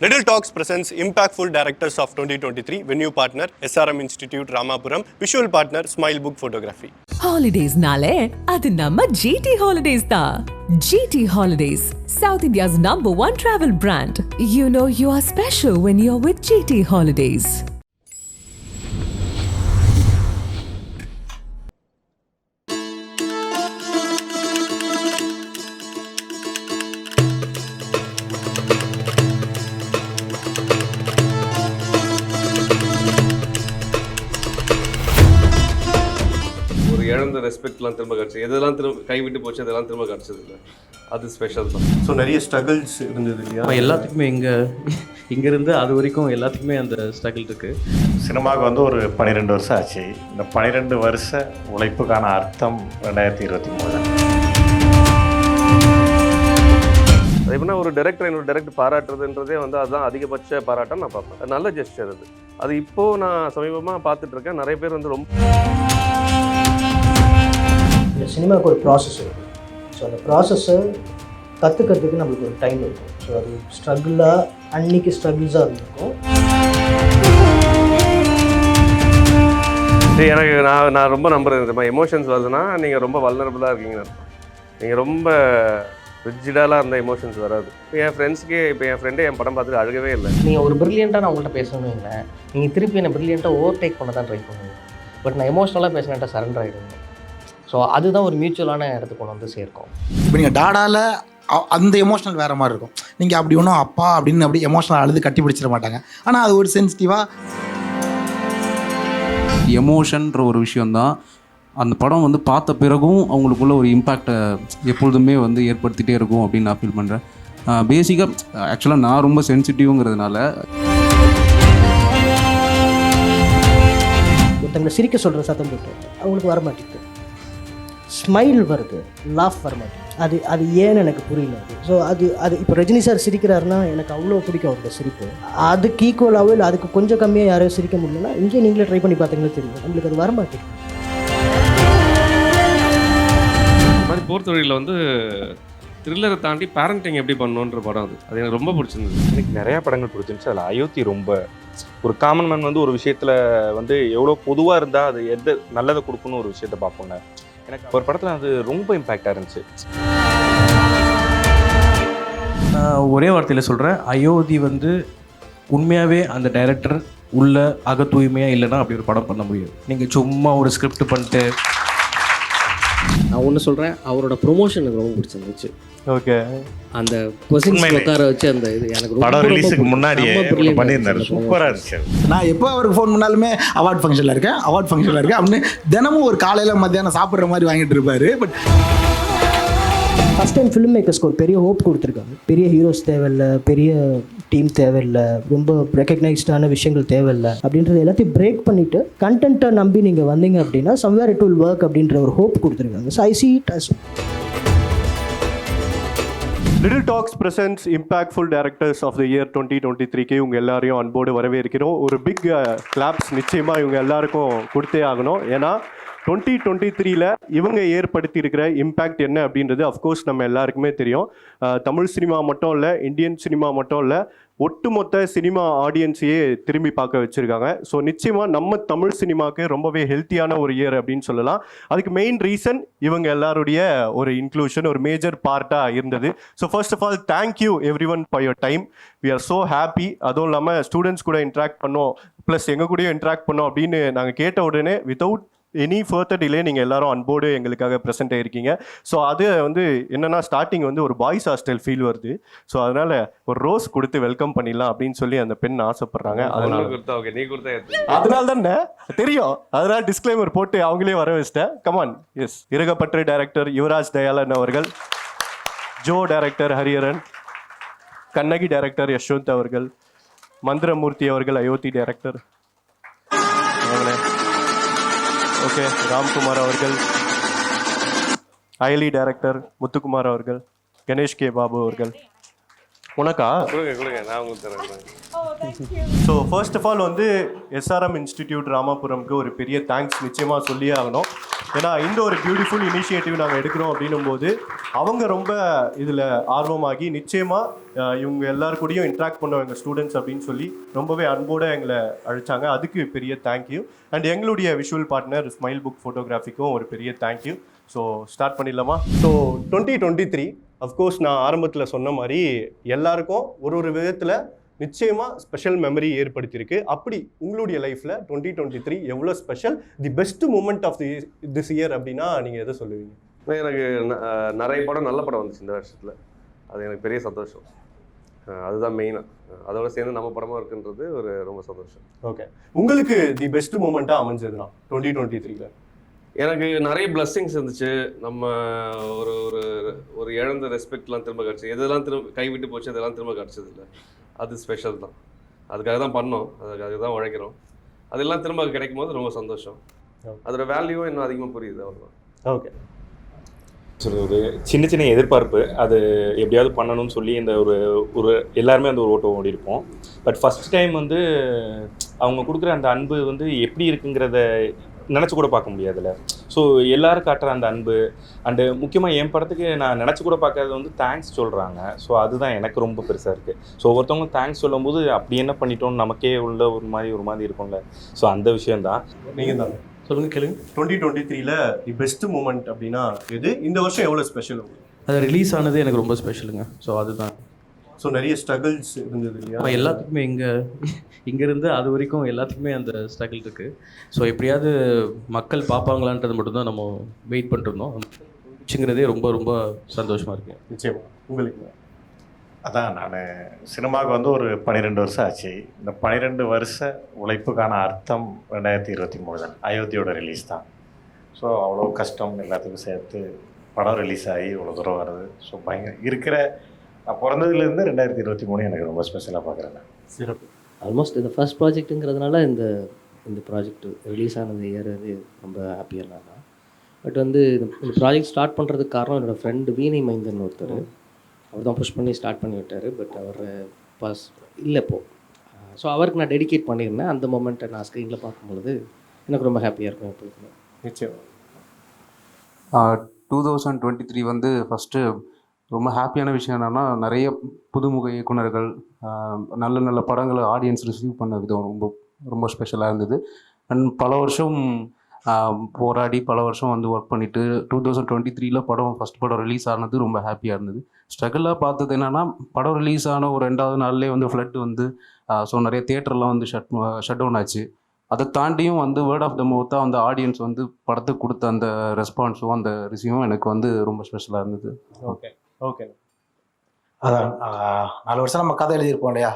Little Talks presents Impactful Directors of 2023. Venue partner SRM Institute Ramapuram. Visual partner Smile Book Photography. Holidays nale adu namma GT Holidays da. GT Holidays, South India's #1 travel brand. You know you are special when you're with GT Holidays. இழந்த ரெஸ்பெக்ட்லாம் திரும்ப கிடச்சி எதெல்லாம் திரும்ப கைவிட்டு போச்சு அதெல்லாம் திரும்ப கிடச்சது இல்லை, அது ஸ்பெஷல் தான். ஸோ நிறைய ஸ்ட்ரகிள்ஸ் இருந்தது இல்லையா? எல்லாத்துக்குமே இங்கேருந்து அது வரைக்கும் எல்லாத்துக்குமே அந்த ஸ்ட்ரகிள் இருக்குது. சினிமாவுக்கு வந்து ஒரு 12 வருஷம் ஆச்சு. இந்த 12 வருஷ உழைப்புக்கான அர்த்தம் 2023. அது எப்படின்னா ஒரு டைரக்டர் பாராட்டுறதுன்றதே வந்து அதுதான் அதிகபட்ச பாராட்டம் நான் பார்ப்பேன். நல்ல ஜெஸ்டர் அது இப்போது நான் சமீபமாக பார்த்துட்ருக்கேன். நிறைய பேர் வந்து ரொம்ப இந்த சினிமாவுக்கு ஒரு ப்ராசஸ் இருக்குது. ஸோ அந்த ப்ராசஸ்ஸை கற்றுக்கிறதுக்கு நம்மளுக்கு ஒரு டைம் இருக்கும். ஸோ அது ஸ்ட்ரகிளாக அன்னைக்கு ஸ்ட்ரகிள்ஸாக இருந்திருக்கும். எனக்கு நான் ரொம்ப நம்புறேன். இந்த மாதிரி எமோஷன்ஸ் வருதுன்னா நீங்கள் ரொம்ப வல்னரபுளாக இருக்கீங்கன்னு அர்த்தம். நீங்கள் ரொம்ப ரிஜிடாலாம் இருந்த எமோஷன்ஸ் வராது. என் ஃப்ரெண்டே என் படம் பார்த்துட்டு அழுகவே இல்லை. நீங்கள் ஒரு ப்ரில்லியண்ட்டாக நான் உங்கள்கிட்ட பேசணும் இல்லை, நீங்கள் திருப்பி என்னை ப்ரில்லியண்ட்டாக ஓவர்டேக் பண்ண தான் ட்ரை பண்ணுவீங்க. பட் நான் எமோஷ்னலாக பேசினேன்ட்ட சரண்டர் ஆகிடுங்க. ஸோ அதுதான் ஒரு மியூச்சுவலான இடத்துக்கு கொண்டு வந்து சேர்க்கும். இப்போ நீங்கள் டாடாவில் அந்த எமோஷனல் வேறு மாதிரி இருக்கும். நீங்கள் அப்படி ஒன்றும் அப்பா அப்படின்னு அப்படி எமோஷனல் அழுது கட்டி பிடிச்சிட மாட்டாங்க. ஆனால் அது ஒரு சென்சிட்டிவாக எமோஷன்ற ஒரு விஷயந்தான் அந்த படம் வந்து பார்த்த பிறகும் அவங்களுக்குள்ள ஒரு இம்பேக்டை எப்பொழுதுமே வந்து ஏற்படுத்திகிட்டே இருக்கும் அப்படின்னு நான் ஃபீல் பண்ணுறேன். பேசிக்காக ஆக்சுவலாக நான் ரொம்ப சென்சிட்டிவ்ங்கிறதுனால ஒருத்தங்களை சிரிக்க சொல்கிற சத்தம் போட்டு அவங்களுக்கு வர மாட்டேங்குது. ஸ்மைல் வருது, லாஃப் வர மாட்டேங்குது. அது ஏன்னு எனக்கு புரியல. ஸோ அது இப்போ ரஜினி சார் சிரிக்கிறாருன்னா எனக்கு அவ்வளோ பிடிக்கும் அவரோட சிரிப்பு. அதுக்கு ஈக்குவலாகவோ இல்லை அதுக்கு கொஞ்சம் கம்மியாக யாரையும் சிரிக்க முடியலன்னா இங்கே நீங்களே ட்ரை பண்ணி பார்த்தீங்களே தெரியும், நம்மளுக்கு அது வர மாட்டேங்குது. இந்த மாதிரி போர்த்தொழிலில் வந்து த்ரில்லரை தாண்டி பேரண்டிங் எப்படி பண்ணணுன்ற படம் அது எனக்கு ரொம்ப பிடிச்சிருந்தது. எனக்கு நிறையா படங்கள் பிடிச்சிருந்துச்சு. அதில் அயோத்தி ரொம்ப ஒரு காமன் மேன் வந்து ஒரு விஷயத்தில் வந்து எவ்வளோ பொதுவாக இருந்தால் அது எது நல்லதை கொடுக்கணும் ஒரு விஷயத்த பார்ப்போங்க. எனக்கு ஒரு படத்தில் அது ரொம்ப இம்பேக்டாக இருந்துச்சு. நான் ஒரே வார்த்தையில் சொல்கிறேன், அயோத்தி வந்து உண்மையாகவே அந்த டைரக்டர் உள்ள அக தூய்மையாக இல்லைன்னா அப்படி ஒரு படம் பண்ண முடியாது. நீங்கள் சும்மா ஒரு ஸ்கிரிப்ட் பண்ணிட்டு. நான் ஒன்று சொல்கிறேன், அவரோட ப்ரொமோஷன் எனக்கு ரொம்ப பிடிச்சிருந்துச்சு. ஓகே, அந்த கொஸ்டின்ஸ் உட்கார வச்சு அந்த இது எனக்கு ரொம்ப படம் ரிலீஸுக்கு முன்னாடியே பண்ணியிருந்தாரு. சூப்பராக இருந்துச்சு. நான் எப்போ அவருக்கு ஃபோன் பண்ணாலுமே அவார்ட் ஃபங்க்ஷனில் இருக்கேன் அப்படின்னு தினமும் ஒரு காலையில் மத்தியானம் சாப்பிட்ற மாதிரி வாங்கிட்டு இருப்பார். பட் ஃபஸ்ட் டைம் ஃபிலிம் மேக்கர்ஸ்க்கு ஒரு பெரிய ஹோப் கொடுத்துருக்காங்க. பெரிய ஹீரோஸ் தேவையில்லை, பெரிய டீம் தேவையில்லை, ரொம்ப ரெக்கக்னைஸ்டான விஷயங்கள் தேவையில்லை அப்படின்றது எல்லாத்தையும் பிரேக் பண்ணிவிட்டு கண்டென்ட்டை நம்பி நீங்கள் வந்தீங்க அப்படின்னா சம்வேர் இட் வில் ஒர்க் அப்படின்ற ஒரு ஹோப் கொடுத்துருக்காங்க. So I see it as Little Talks presents Impactful Directors of the Year 2023க்கு இவங்க எல்லாரையும் அன்போடு வரவேற்கிறோம். ஒரு பிக் கிளாப்ஸ் நிச்சயமாக இவங்க எல்லாருக்கும் கொடுத்தே ஆகணும். ஏன்னா 2023ல் இவங்க ஏற்படுத்தி இருக்கிற இம்பேக்ட் என்ன அப்படின்றது அஃப்கோர்ஸ் நம்ம எல்லாருக்குமே தெரியும். தமிழ் சினிமா மட்டும் இல்லை, இந்தியன் சினிமா மட்டும் இல்லை, ஒட்டுமொத்த சினிமா ஆடியன்ஸையே திரும்பி பார்க்க வச்சுருக்காங்க. ஸோ நிச்சயமாக நம்ம தமிழ் சினிமாவுக்கு ரொம்பவே ஹெல்த்தியான ஒரு இயர் அப்படின்னு சொல்லலாம். அதுக்கு மெயின் ரீசன் இவங்க எல்லாருடைய ஒரு இன்க்ளூஷன் ஒரு மேஜர் பார்ட்டாக இருந்தது. So first of all thank you everyone for your time. We are so happy. அதுவும் இல்லாமல் ஸ்டூடெண்ட்ஸ் கூட இன்ட்ராக்ட் பண்ணோம், ப்ளஸ் எங்கள் கூடயும் இன்ட்ராக்ட் பண்ணோம் அப்படின்னு நாங்கள் கேட்ட உடனே வித்தவுட் எனி ஃபர்தர் டிலே நீங்கள் எல்லாரும் அன்போடு எங்களுக்காக ப்ரெசென்ட் ஆகிருக்கீங்க. ஸோ அது வந்து என்னென்னா ஸ்டார்டிங் வந்து ஒரு பாய்ஸ் ஹாஸ்டல் ஃபீல் வருது. ஸோ அதனால் ஒரு ரோஸ் கொடுத்து வெல்கம் பண்ணிடலாம் அப்படின்னு சொல்லி அந்த பெண் ஆசைப்பட்றாங்க. அதனால தானே தெரியும், அதனால் டிஸ்க்ளைமர் போட்டு அவங்களே வர வச்சிட்டேன். Come on. Yes, Irugapatru director Yuvaraj Dayalan அவர்கள், Joe director Hariharan, Kannagi director Yashwanth அவர்கள், மந்திரமூர்த்தி அவர்கள் அயோத்தி டைரக்டர், ஓகே ராம்குமார் அவர்கள், அயலி டைரக்டர் முத்துக்குமார் அவர்கள், கணேஷ் கே பாபு அவர்கள், உனக்கா? கொடுங்க நான் உங்களுக்கு தரேன். ஸோ ஃபர்ஸ்ட் ஆஃப் ஆல் வந்து எஸ்ஆர்எம் இன்ஸ்டிடியூட் ராமாபுரம்க்கு ஒரு பெரிய தேங்க்ஸ் நிச்சயமாக சொல்லியே ஆகணும். ஏன்னா இந்த ஒரு பியூட்டிஃபுல் இனிஷியேட்டிவ் நாங்கள் எடுக்கிறோம் அப்படின்னும் போது அவங்க ரொம்ப இதில் ஆர்வமாகி நிச்சயமாக இவங்க எல்லாருக்கூடையும் இன்ட்ராக்ட் பண்ணுவோம் எங்கள் ஸ்டூடெண்ட்ஸ் அப்படின்னு சொல்லி ரொம்பவே அன்போடு எங்களை அழைச்சாங்க. அதுக்கு பெரிய தேங்க்யூ. அண்ட் எங்களுடைய விஷுவல் பார்ட்னர் ஸ்மைல் புக் ஃபோட்டோகிராஃபிக்கும் ஒரு பெரிய தேங்க்யூ. ஸோ ஸ்டார்ட் பண்ணிடலாமா? ஸோ 2023 அஃப்கோர்ஸ் நான் ஆரம்பத்தில் சொன்ன மாதிரி எல்லாருக்கும் ஒரு விதத்தில் நிச்சயமாக ஸ்பெஷல் மெமரி ஏற்படுத்தியிருக்கு. அப்படி உங்களுடைய லைஃப்பில் 2023 எவ்வளோ special, the best moment of this year அப்படின்னா நீங்கள் எதை சொல்லுவீங்க? எனக்கு நிறைய படம் நல்ல படம் வந்துச்சு இந்த வருஷத்தில். அது எனக்கு பெரிய சந்தோஷம். அதுதான் மெயினாக. அதோட சேர்ந்து நம்ம படமாக இருக்குன்றது ஒரு ரொம்ப சந்தோஷம். ஓகே, உங்களுக்கு தி பெஸ்ட் மூமெண்ட்டாக அமைஞ்சதுனா 2023ல? எனக்கு நிறைய பிளஸ்ஸிங்ஸ் இருந்துச்சு. நம்ம ஒரு ஒரு ஒரு இழந்த ரெஸ்பெக்ட்லாம் திரும்ப கிடச்சி, எதெல்லாம் திரும்ப கைவிட்டு போச்சு அதெல்லாம் திரும்ப கிடச்சது இல்லை. அது ஸ்பெஷல் தான். அதுக்காக தான் பண்ணோம், அதுக்காக தான் உழைக்கிறோம். அதெல்லாம் திரும்ப கிடைக்கும் போது ரொம்ப சந்தோஷம். அதோட வேல்யூவும் இன்னும் அதிகமாக புரியுது. அவ்வளோதான். ஓகே, ஒரு சின்ன சின்ன எதிர்பார்ப்பு, அது எப்படியாவது பண்ணணும்னு சொல்லி இந்த ஒரு எல்லாருமே அந்த ஒரு ஓட்டம் ஓடி இருப்போம். பட் ஃபஸ்ட் டைம் வந்து அவங்க கொடுக்குற அந்த அன்பு வந்து எப்படி இருக்குங்கிறத நினச்சி கூட பார்க்க முடியாதுல்ல. ஸோ எல்லோரும் காட்டுற அந்த அன்பு அண்டு முக்கியமாக என் படத்துக்கு நான் நினச்சி கூட பார்க்கறது வந்து தேங்க்ஸ் சொல்கிறாங்க. ஸோ அதுதான் எனக்கு ரொம்ப பெருசாக இருக்குது. ஸோ ஒருத்தவங்க தேங்க்ஸ் சொல்லும்போது அப்படி என்ன பண்ணிட்டோம் நமக்கே உள்ள ஒரு மாதிரி இருக்கும்ல. ஸோ அந்த விஷயந்தான். நீங்கள் தான் சொல்லுங்கள், கேளுங்க. 2023ல தி பெஸ்ட் மூமெண்ட் அப்படின்னா எது? இந்த வருஷம் எவ்வளோ ஸ்பெஷல் உங்களுக்கு? அது ரிலீஸ் ஆனது எனக்கு ரொம்ப ஸ்பெஷலுங்க. ஸோ அதுதான். ஸோ நிறைய ஸ்ட்ரகிள்ஸ் இருந்தது இல்லையா? எல்லாத்துக்குமே இங்கேருந்து அது வரைக்கும் எல்லாத்துக்குமே அந்த ஸ்ட்ரகிள் இருக்குது. ஸோ எப்படியாவது மக்கள் பார்ப்பாங்களான்றது மட்டும்தான் நம்ம வெயிட் பண்ணிருந்தோம். வச்சுங்கிறதே ரொம்ப ரொம்ப சந்தோஷமாக இருக்கு. நிச்சயமா. உங்களுக்கு? அதான் நான் சினிமாவுக்கு வந்து ஒரு 12 வருஷம் ஆச்சு. இந்த 12 வருஷ உழைப்புக்கான அர்த்தம் 2023 தான். அயோத்தியோட ரிலீஸ் தான். ஸோ அவ்வளோ கஷ்டம் எல்லாத்துக்கும் சேர்த்து படம் ரிலீஸ் ஆகி இவ்வளோ தூரம் வருது. ஸோ இருக்கிற நான் பிறந்ததுலேருந்து 2023 எனக்கு ரொம்ப ஸ்பெஷலாக பார்க்குறேன். சிறப்பு. ஆல்மோஸ்ட் இந்த ஃபர்ஸ்ட் ப்ராஜெக்ட்டுங்கிறதுனால இந்த ப்ராஜெக்ட் ரிலீஸ் ஆனது இயர் வந்து ரொம்ப ஹாப்பியாக இருந்தாங்க. பட் வந்து இந்த ப்ராஜெக்ட் ஸ்டார்ட் பண்ணுறதுக்கு காரணம் என்னோடய ஃப்ரெண்டு வீணை மைந்தன் ஒருத்தர். அவர் தான் புஷ் பண்ணி ஸ்டார்ட் பண்ணி விட்டார். பட் அவர் பாஸ் இல்லை இப்போது. ஸோ அவருக்கு நான் டெடிகேட் பண்ணியிருந்தேன். அந்த மொமெண்ட்டை நான் ஸ்க்ரீனில் பார்க்கும்பொழுது எனக்கு ரொம்ப ஹாப்பியாக இருக்கும் எப்போதுமே. நிச்சயம். 2023 வந்து ஃபஸ்ட்டு ரொம்ப ஹாப்பியான விஷயம் என்னென்னா, நிறைய புதுமுக இயக்குனர்கள் நல்ல நல்ல படங்களை ஆடியன்ஸ் ரிசீவ் பண்ண விதம் ரொம்ப ரொம்ப ஸ்பெஷலாக இருந்தது. அண்ட் பல வருஷம் போராடி பல வருஷம் வந்து ஒர்க் பண்ணிவிட்டு 2023ல ஃபஸ்ட் படம் ரிலீஸ் ஆனது ரொம்ப ஹாப்பியாக இருந்தது. ஸ்ட்ரகிளாக பார்த்தது என்னென்னா, படம் ரிலீஸ் ஆன ஒரு 2வது நாள்லேயே வந்து ஃப்ளட் வந்து ஸோ நிறைய தியேட்டர்லாம் வந்து ஷட் டவுன் ஆச்சு. அதை தாண்டியும் வந்து வேர்ட் ஆஃப் த மவுத்தாக அந்த ஆடியன்ஸ் வந்து படத்துக்கு கொடுத்த அந்த ரெஸ்பான்ஸும் அந்த ரிசீவும் எனக்கு வந்து ரொம்ப ஸ்பெஷலாக இருந்தது. Okay okay. அதான் 4 வருஷம் நம்ம கதை எழுதியிருப்போம் இல்லையா?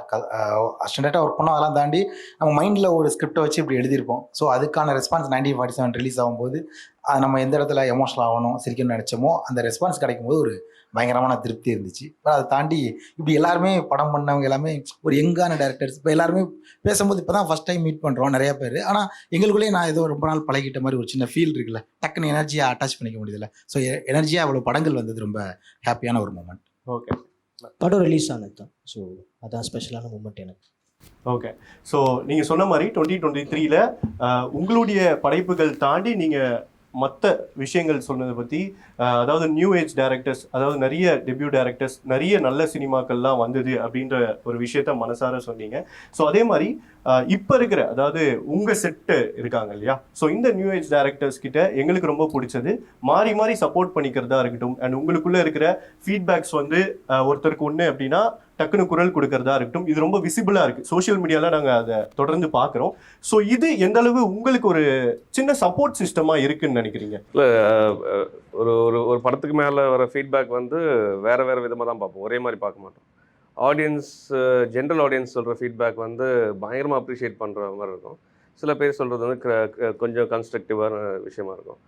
அசிஸ்டண்ட்டாக ஒர்க் பண்ணோம். அதெல்லாம் தாண்டி நம்ம மைண்டில் ஒரு ஸ்கிரிப்டை வச்சு இப்படி எழுதியிருப்போம். ஸோ அதுக்கான ரெஸ்பான்ஸ் 1947 ரிலீஸ் ஆகும்போது நம்ம எந்த இடத்துல எமோஷனல் ஆகணும் சிரிக்கணும்னு நினச்சோமோ அந்த ரெஸ்பான்ஸ் கிடைக்கும்போது ஒரு பயங்கரமான திருப்தி இருந்துச்சு. அதை தாண்டி இப்படி எல்லாருமே படம் பண்ணவங்க எல்லாமே ஒரு யங்கான டேரக்டர்ஸ் இப்போ எல்லாருமே பேசும்போது இப்போ தான் ஃபஸ்ட் டைம் மீட் பண்ணுறோம் நிறையா பேர். ஆனால் எங்களுக்குள்ளேயே நான் ஏதோ ரொம்ப நாள் பழகிட்ட மாதிரி ஒரு சின்ன ஃபீல் இருக்குல்ல, டக்குன்னு எனர்ஜியாக அட்டாச் பண்ணிக்க முடியுதுல்ல. ஸோ எனர்ஜியாக அவ்வளோ படங்கள் வந்தது ரொம்ப ஹாப்பியான ஒரு மூமெண்ட். ஓகே, படம் ரிலீஸ் ஆனது தான். ஸோ அதான் ஸ்பெஷலான மூமெண்ட் எனக்கு. ஓகே. ஸோ நீங்கள் சொன்ன மாதிரி 2023ல உங்களுடைய படைப்புகள் தாண்டி நீங்கள் மற்ற விஷயங்கள் சொன்னதை பற்றி, அதாவது நியூ ஏஜ் டைரக்டர்ஸ், அதாவது நிறைய டெபியூ டைரக்டர்ஸ், நிறைய நல்ல சினிமாக்கள்லாம் வந்தது அப்படின்ற ஒரு விஷயத்த மனசார சொன்னீங்க. ஸோ அதே மாதிரி இப்போ இருக்கிற, அதாவது உங்கள் செட்டு இருக்காங்க இல்லையா? ஸோ இந்த நியூ ஏஜ் டைரக்டர்ஸ் கிட்ட எங்களுக்கு ரொம்ப பிடிச்சது மாறி மாறி சப்போர்ட் பண்ணிக்கிறதா இருக்கட்டும். அண்ட் உங்களுக்குள்ளே இருக்கிற ஃபீட்பேக்ஸ் வந்து ஒருத்தருக்கு ஒன்று அப்படின்னா டக்குன்னு குரல் கொடுக்கறதா இருக்கட்டும். இது ரொம்ப விசிபிளாக இருக்குது சோஷியல் மீடியாவில், நாங்கள் அதை தொடர்ந்து பார்க்குறோம். ஸோ இது எந்த அளவு உங்களுக்கு ஒரு சின்ன சப்போர்ட் சிஸ்டமாக இருக்குன்னு நினைக்கிறீங்க? இல்லை, ஒரு படத்துக்கு மேலே வர ஃபீட்பேக் வந்து வேறு விதமாக தான் பார்ப்போம், ஒரே மாதிரி பார்க்க மாட்டோம். ஆடியன்ஸ், ஜென்ரல் ஆடியன்ஸ் சொல்கிற ஃபீட்பேக் வந்து பயங்கரமாக அப்ரிஷியேட் பண்ணுற மாதிரி இருக்கும். சில பேர் சொல்கிறது வந்து கொஞ்சம் கன்ஸ்ட்ரக்டிவான விஷயமா இருக்கும்.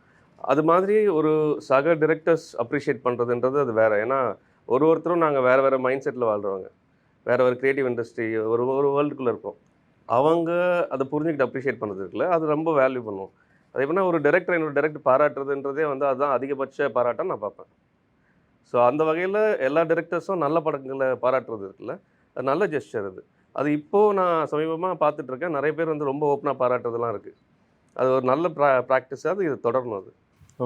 அது மாதிரி ஒரு சக டிரெக்டர்ஸ் அப்ரிஷியேட் பண்ணுறதுன்றது அது வேறு. ஏன்னா ஒருத்தரும் நாங்கள் வேறு மைண்ட் செட்டில் வாழ்கிறவங்க, வேறு க்ரியேட்டிவ் இண்டஸ்ட்ரி, ஒரு வேர்ல்டுக்குள்ளே இருப்போம். அவங்க அதை புரிஞ்சுக்கிட்டு அப்ரிஷியேட் பண்ணுறது இருக்குல்ல, அது ரொம்ப வேல்யூ பண்ணுவோம். அதே பண்ணால் ஒரு டேரக்டர் இன்னொரு டேரக்டர் பாராட்டுறதுன்றதே வந்து அதுதான் அதிகபட்ச பாராட்டாக நான் பார்ப்பேன். ஸோ அந்த வகையில் எல்லா டைரக்டர்ஸும் நல்ல படங்களை பாராட்டுறது இருக்குல்ல, அது நல்ல ஜெஸ்டர் அது. அது இப்போது நான் சமீபமாக பார்த்துட்ருக்கேன், நிறைய பேர் வந்து ரொம்ப ஓப்பனாக பாராட்டுறதுலாம் இருக்குது. அது ஒரு நல்ல ப்ராக்டிஸாக அது இது தொடரணும் அது.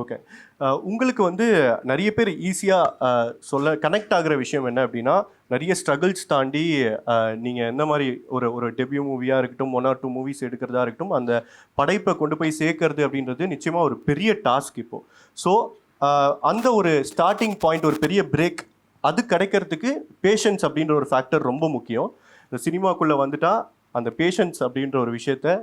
ஓகே. உங்களுக்கு வந்து நிறைய பேர் ஈஸியாக கனெக்ட் ஆகிற விஷயம் என்ன அப்படின்னா, நிறைய ஸ்ட்ரகிள்ஸ் தாண்டி நீங்கள் எந்த மாதிரி ஒரு டெபியூ மூவியாக இருக்கட்டும், 1 or 2 மூவிஸ் எடுக்கிறதா இருக்கட்டும், அந்த படைப்பை கொண்டு போய் சேர்க்கறது அப்படின்றது நிச்சயமாக ஒரு பெரிய டாஸ்க் இப்போது. ஸோ அந்த ஒரு ஸ்டார்டிங் பாயிண்ட், ஒரு பெரிய பிரேக் அது கிடைக்கிறதுக்கு பேஷன்ஸ் அப்படின்ற ஒரு ஃபேக்டர் ரொம்ப முக்கியம். இந்த சினிமாக்குள்ளே வந்துட்டா அந்த பேஷன்ஸ் அப்படின்ற ஒரு விஷயத்த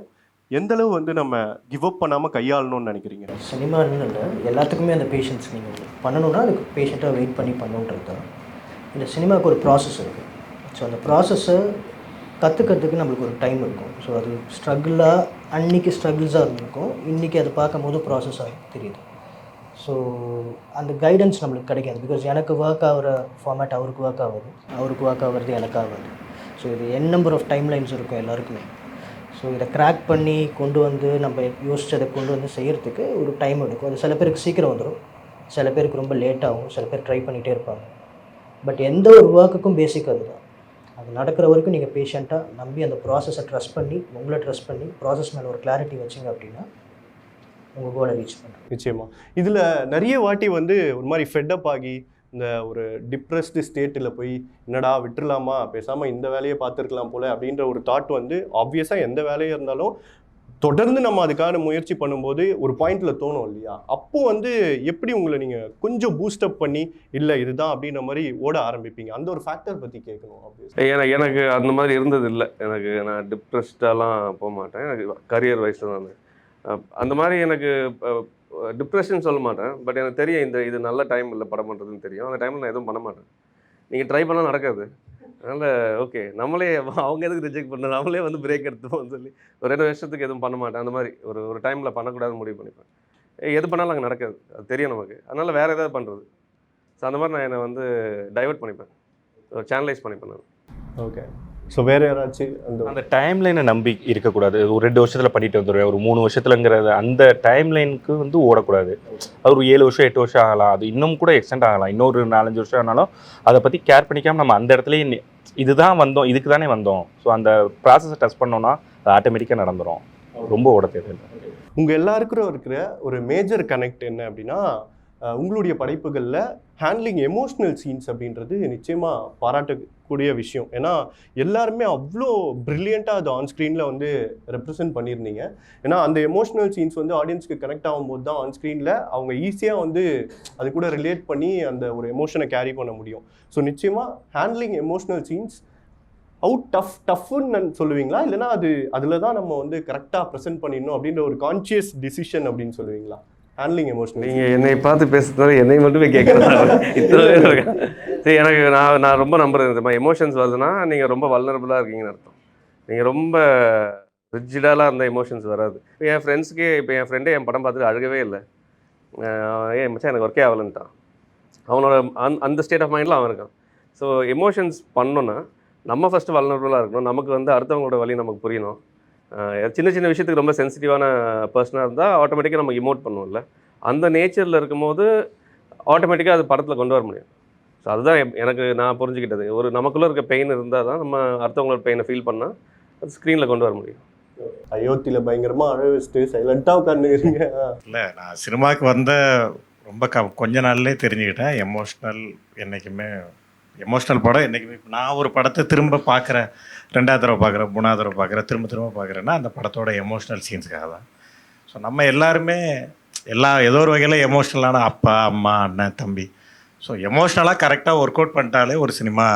எந்தளவு வந்து நம்ம கிவ் அப் பண்ணாமல் கையாளணும்னு நினைக்கிறீங்க? சினிமான்னு இல்லை, எல்லாத்துக்குமே அந்த பேஷன்ஸ் நீங்கள் பண்ணணுன்னா அதுக்கு பேஷண்ட்டாக வெயிட் பண்ணி பண்ணுன்றது தான். இந்த சினிமாவுக்கு ஒரு ப்ராசஸ் இருக்குது. ஸோ அந்த ப்ராசஸை கற்றுக்கிறதுக்கு நம்மளுக்கு ஒரு டைம் இருக்கும். ஸோ அது ஸ்ட்ரகிளாக அன்றைக்கி ஸ்ட்ரகிள்ஸாக இருந்திருக்கும், இன்றைக்கி அதை பார்க்கும்போது ப்ராசஸாக தெரியுது. ஸோ அந்த கைடன்ஸ் நம்மளுக்கு கிடைக்காது. பிகாஸ் எனக்கு ஒர்க் ஆகிற ஃபார்மேட் அவருக்கு ஒர்க் ஆகுது, அவருக்கு ஒர்க் ஆகிறது எனக்கு ஆகாது. ஸோ இது என் நம்பர் ஆஃப் டைம் லைன்ஸ் இருக்கும் எல்லாருக்குமே. ஸோ இதை கிராக் பண்ணி கொண்டு வந்து நம்ம யோசிச்சதை கொண்டு வந்து செய்கிறதுக்கு ஒரு டைம் எடுக்கும். அது சில பேருக்கு சீக்கிரம் வந்துடும், சில பேருக்கு ரொம்ப லேட் ஆகும், சில பேர் ட்ரை பண்ணிகிட்டே இருப்பாங்க. பட் எந்த ஒரு ஒர்க்குக்கும் பேசிக் அதுதான். அது நடக்கிற வரைக்கும் நீங்கள் பேஷண்ட்டாக நம்பி அந்த ப்ராசஸை ட்ரஸ்ட் பண்ணி, உங்களை ட்ரஸ்ட் பண்ணி ப்ராசஸ் மேலே ஒரு கிளாரிட்டி வச்சிங்க அப்படின்னா உங்கள் கோலை ரீச் பண்ணுறேன். நிச்சயமாக. இதில் நிறைய வாட்டி வந்து ஒரு மாதிரி ஃபெட்டப் ஆகி இந்த ஒரு டிப்ரெஸ்டு ஸ்டேட்டில் போய் என்னடா விட்டுறலாமா, பேசாமல் இந்த வேலையை பார்த்துருக்கலாம் போல் அப்படின்ற ஒரு தாட் வந்து ஆப்வியஸாக எந்த வேலையாக இருந்தாலும் தொடர்ந்து நம்ம அதுக்கான முயற்சி பண்ணும்போது ஒரு பாயிண்டில் தோணும் இல்லையா? அப்போது வந்து எப்படி உங்களை நீங்கள் கொஞ்சம் பூஸ்டப் பண்ணி இல்லை இதுதான் அப்படின்ற மாதிரி ஓட ஆரம்பிப்பீங்க? அந்த ஒரு ஃபேக்டர் பற்றி கேட்கணும். ஆப்வியஸாக எனக்கு அந்த மாதிரி இருந்தது இல்லை. நான் டிப்ரெஸ்டாலாம் போக மாட்டேன். எனக்கு கரியர் வைஸில் நான் அந்த மாதிரி எனக்கு டிப்ரெஷன் சொல்ல மாட்டேன். பட் எனக்கு தெரியும் இது நல்ல டைம் இல்லை படம் பண்ணுறதுன்னு தெரியும். அந்த டைமில் நான் எதுவும் பண்ண மாட்டேன். நீங்கள் ட்ரை பண்ணால் நடக்காது. அதனால் ஓகே, நம்மளே அவங்க எதுக்கு ரிஜெக்ட் பண்ண, நம்மளே வந்து பிரேக் எடுத்துப்போம்னு சொல்லி ஒரு 2 வருஷத்துக்கு எதுவும் பண்ண மாட்டேன். அந்த மாதிரி ஒரு டைமில் பண்ணக்கூடாதுன்னு முடிவு பண்ணிப்பேன். எது பண்ணாலும் அங்கே நடக்காது, அது தெரியும் நமக்கு. அதனால் வேறு ஏதாவது பண்ணுறது. ஸோ அந்த மாதிரி நான் என்னை வந்து டைவர்ட் பண்ணிப்பேன், சேனலைஸ் பண்ணிப்பேன் நான். ஓகே. ஸோ வேறு யாராச்சும் அந்த டைம்லைனை நம்பி இருக்கக்கூடாது. ஒரு 2 வருஷத்தில் பண்ணிட்டு வந்துடுவேன், ஒரு 3 வருஷத்துலங்கிறது அந்த டைம்லைனுக்கு வந்து ஓடக்கூடாது. அது ஒரு 7 வருஷம் 8 வருஷம் ஆகலாம், அது இன்னும் கூட எக்ஸ்டெண்ட் ஆகலாம், இன்னொரு 4-5 வருஷம் ஆனாலும் அதை பற்றி கேர் பண்ணிக்காமல் நம்ம அந்த இடத்துலையே இதுதான் வந்தோம், இதுக்கு தானே வந்தோம், ஸோ அந்த ப்ராசஸை டெஸ்ட் பண்ணோன்னா அது ஆட்டோமேட்டிக்காக நடந்துடும். ரொம்ப ஓட தேவையில்லை. உங்கள் எல்லாருக்கும் இருக்கிற ஒரு மேஜர் கனெக்ட் என்ன அப்படின்னா, உங்களுடைய படைப்புகளில் ஹேண்ட்லிங் எமோஷ்னல் சீன்ஸ் அப்படின்றது நிச்சயமாக பாராட்டக்கூடிய விஷயம். ஏன்னா எல்லாருமே அவ்வளோ ப்ரில்லியண்ட்டாக அது ஆன்ஸ்க்ரீனில் வந்து ரெப்ரசென்ட் பண்ணியிருந்தீங்க. ஏன்னா அந்த எமோஷ்னல் சீன்ஸ் வந்து ஆடியன்ஸ்க்கு கனெக்ட் ஆகும்போது தான் ஆன்ஸ்க்ரீனில் அவங்க ஈஸியாக வந்து அது கூட ரிலேட் பண்ணி அந்த ஒரு எமோஷனை கேரி பண்ண முடியும். ஸோ நிச்சயமாக ஹேண்ட்லிங் எமோஷ்னல் சீன்ஸ் டஃப்னு சொல்லுவீங்களா, இல்லைனா அதில் தான் நம்ம வந்து கரெக்டாக ப்ரெசென்ட் பண்ணிடணும் அப்படின்ற ஒரு கான்ஷியஸ் டிசிஷன் அப்படின்னு சொல்லுவீங்களா? Handling emotional. நீங்கள் என்னை பார்த்து பேசுறதுனால என்னை மட்டுமே கேட்குறேன். இத்தனை சரி, எனக்கு நான் ரொம்ப நம்புறேன். இந்த மாதிரி எமோஷன்ஸ் வருதுன்னா நீங்கள் ரொம்ப வல்னரபுளாக இருக்கீங்கன்னு அர்த்தம். நீங்கள் ரொம்ப ரிஜிடாலாம் அந்த எமோஷன்ஸ் வராது. இப்போ என் ஃப்ரெண்ட்ஸுக்கே, இப்போ என் ஃப்ரெண்டே என் படம் பார்த்துட்டு அழுகவே இல்லை. மச்சான் எனக்கு ஒர்க்கே ஆகலன்ட்டான். அவனோட அந்த ஸ்டேட் ஆஃப் மைண்டில் அவன் இருக்கான். ஸோ எமோஷன்ஸ் பண்ணோன்னா நம்ம ஃபஸ்ட்டு வல்னரபுளாக இருக்கணும். நமக்கு வந்து அடுத்தவங்களோட வழி நமக்கு புரியணும். சின்ன சின்ன விஷயத்துக்கு ரொம்ப சென்சிட்டிவான பர்சனாக இருந்தால் ஆட்டோமேட்டிக்காக நம்ம இமோட் பண்ணுவோம்ல, அந்த நேச்சரில் இருக்கும்போது ஆட்டோமேட்டிக்காக அது படத்தில் கொண்டு வர முடியும். ஸோ அதுதான் நான் புரிஞ்சுக்கிட்டது. ஒரு நமக்குள்ளே இருக்க பெயின் இருந்தால் தான் நம்ம அடுத்தவங்களோட பெயினை ஃபீல் பண்ணால் அது ஸ்க்ரீனில் கொண்டு வர முடியும். அயோத்தியில் பயங்கரமாக அழ வச்சுட்டு சைலண்ட்டாக உட்காந்துக்கிறீங்க. இல்லை, நான் சினிமாவுக்கு வந்த ரொம்ப கொஞ்ச நாள்லேயே தெரிஞ்சுக்கிட்டேன் எமோஷ்னல் என்றைக்குமே எமோஷ்னல் படம் என்றைக்குமே. இப்போ நான் ஒரு படத்தை திரும்ப பார்க்குறேன், 2வது தடவை பார்க்குறேன், 3வது தடவை பார்க்குறேன், திரும்ப பார்க்குறேன்னா அந்த படத்தோட எமோஷ்னல் சீன்ஸுக்காக தான். ஸோ நம்ம எல்லாருமே ஏதோ ஒரு வகையில் எமோஷ்னலான அப்பா, அம்மா, அண்ணன், தம்பி. ஸோ எமோஷ்னலாக கரெக்டாக ஒர்க் அவுட் பண்ணிட்டாலே ஒரு சினிமா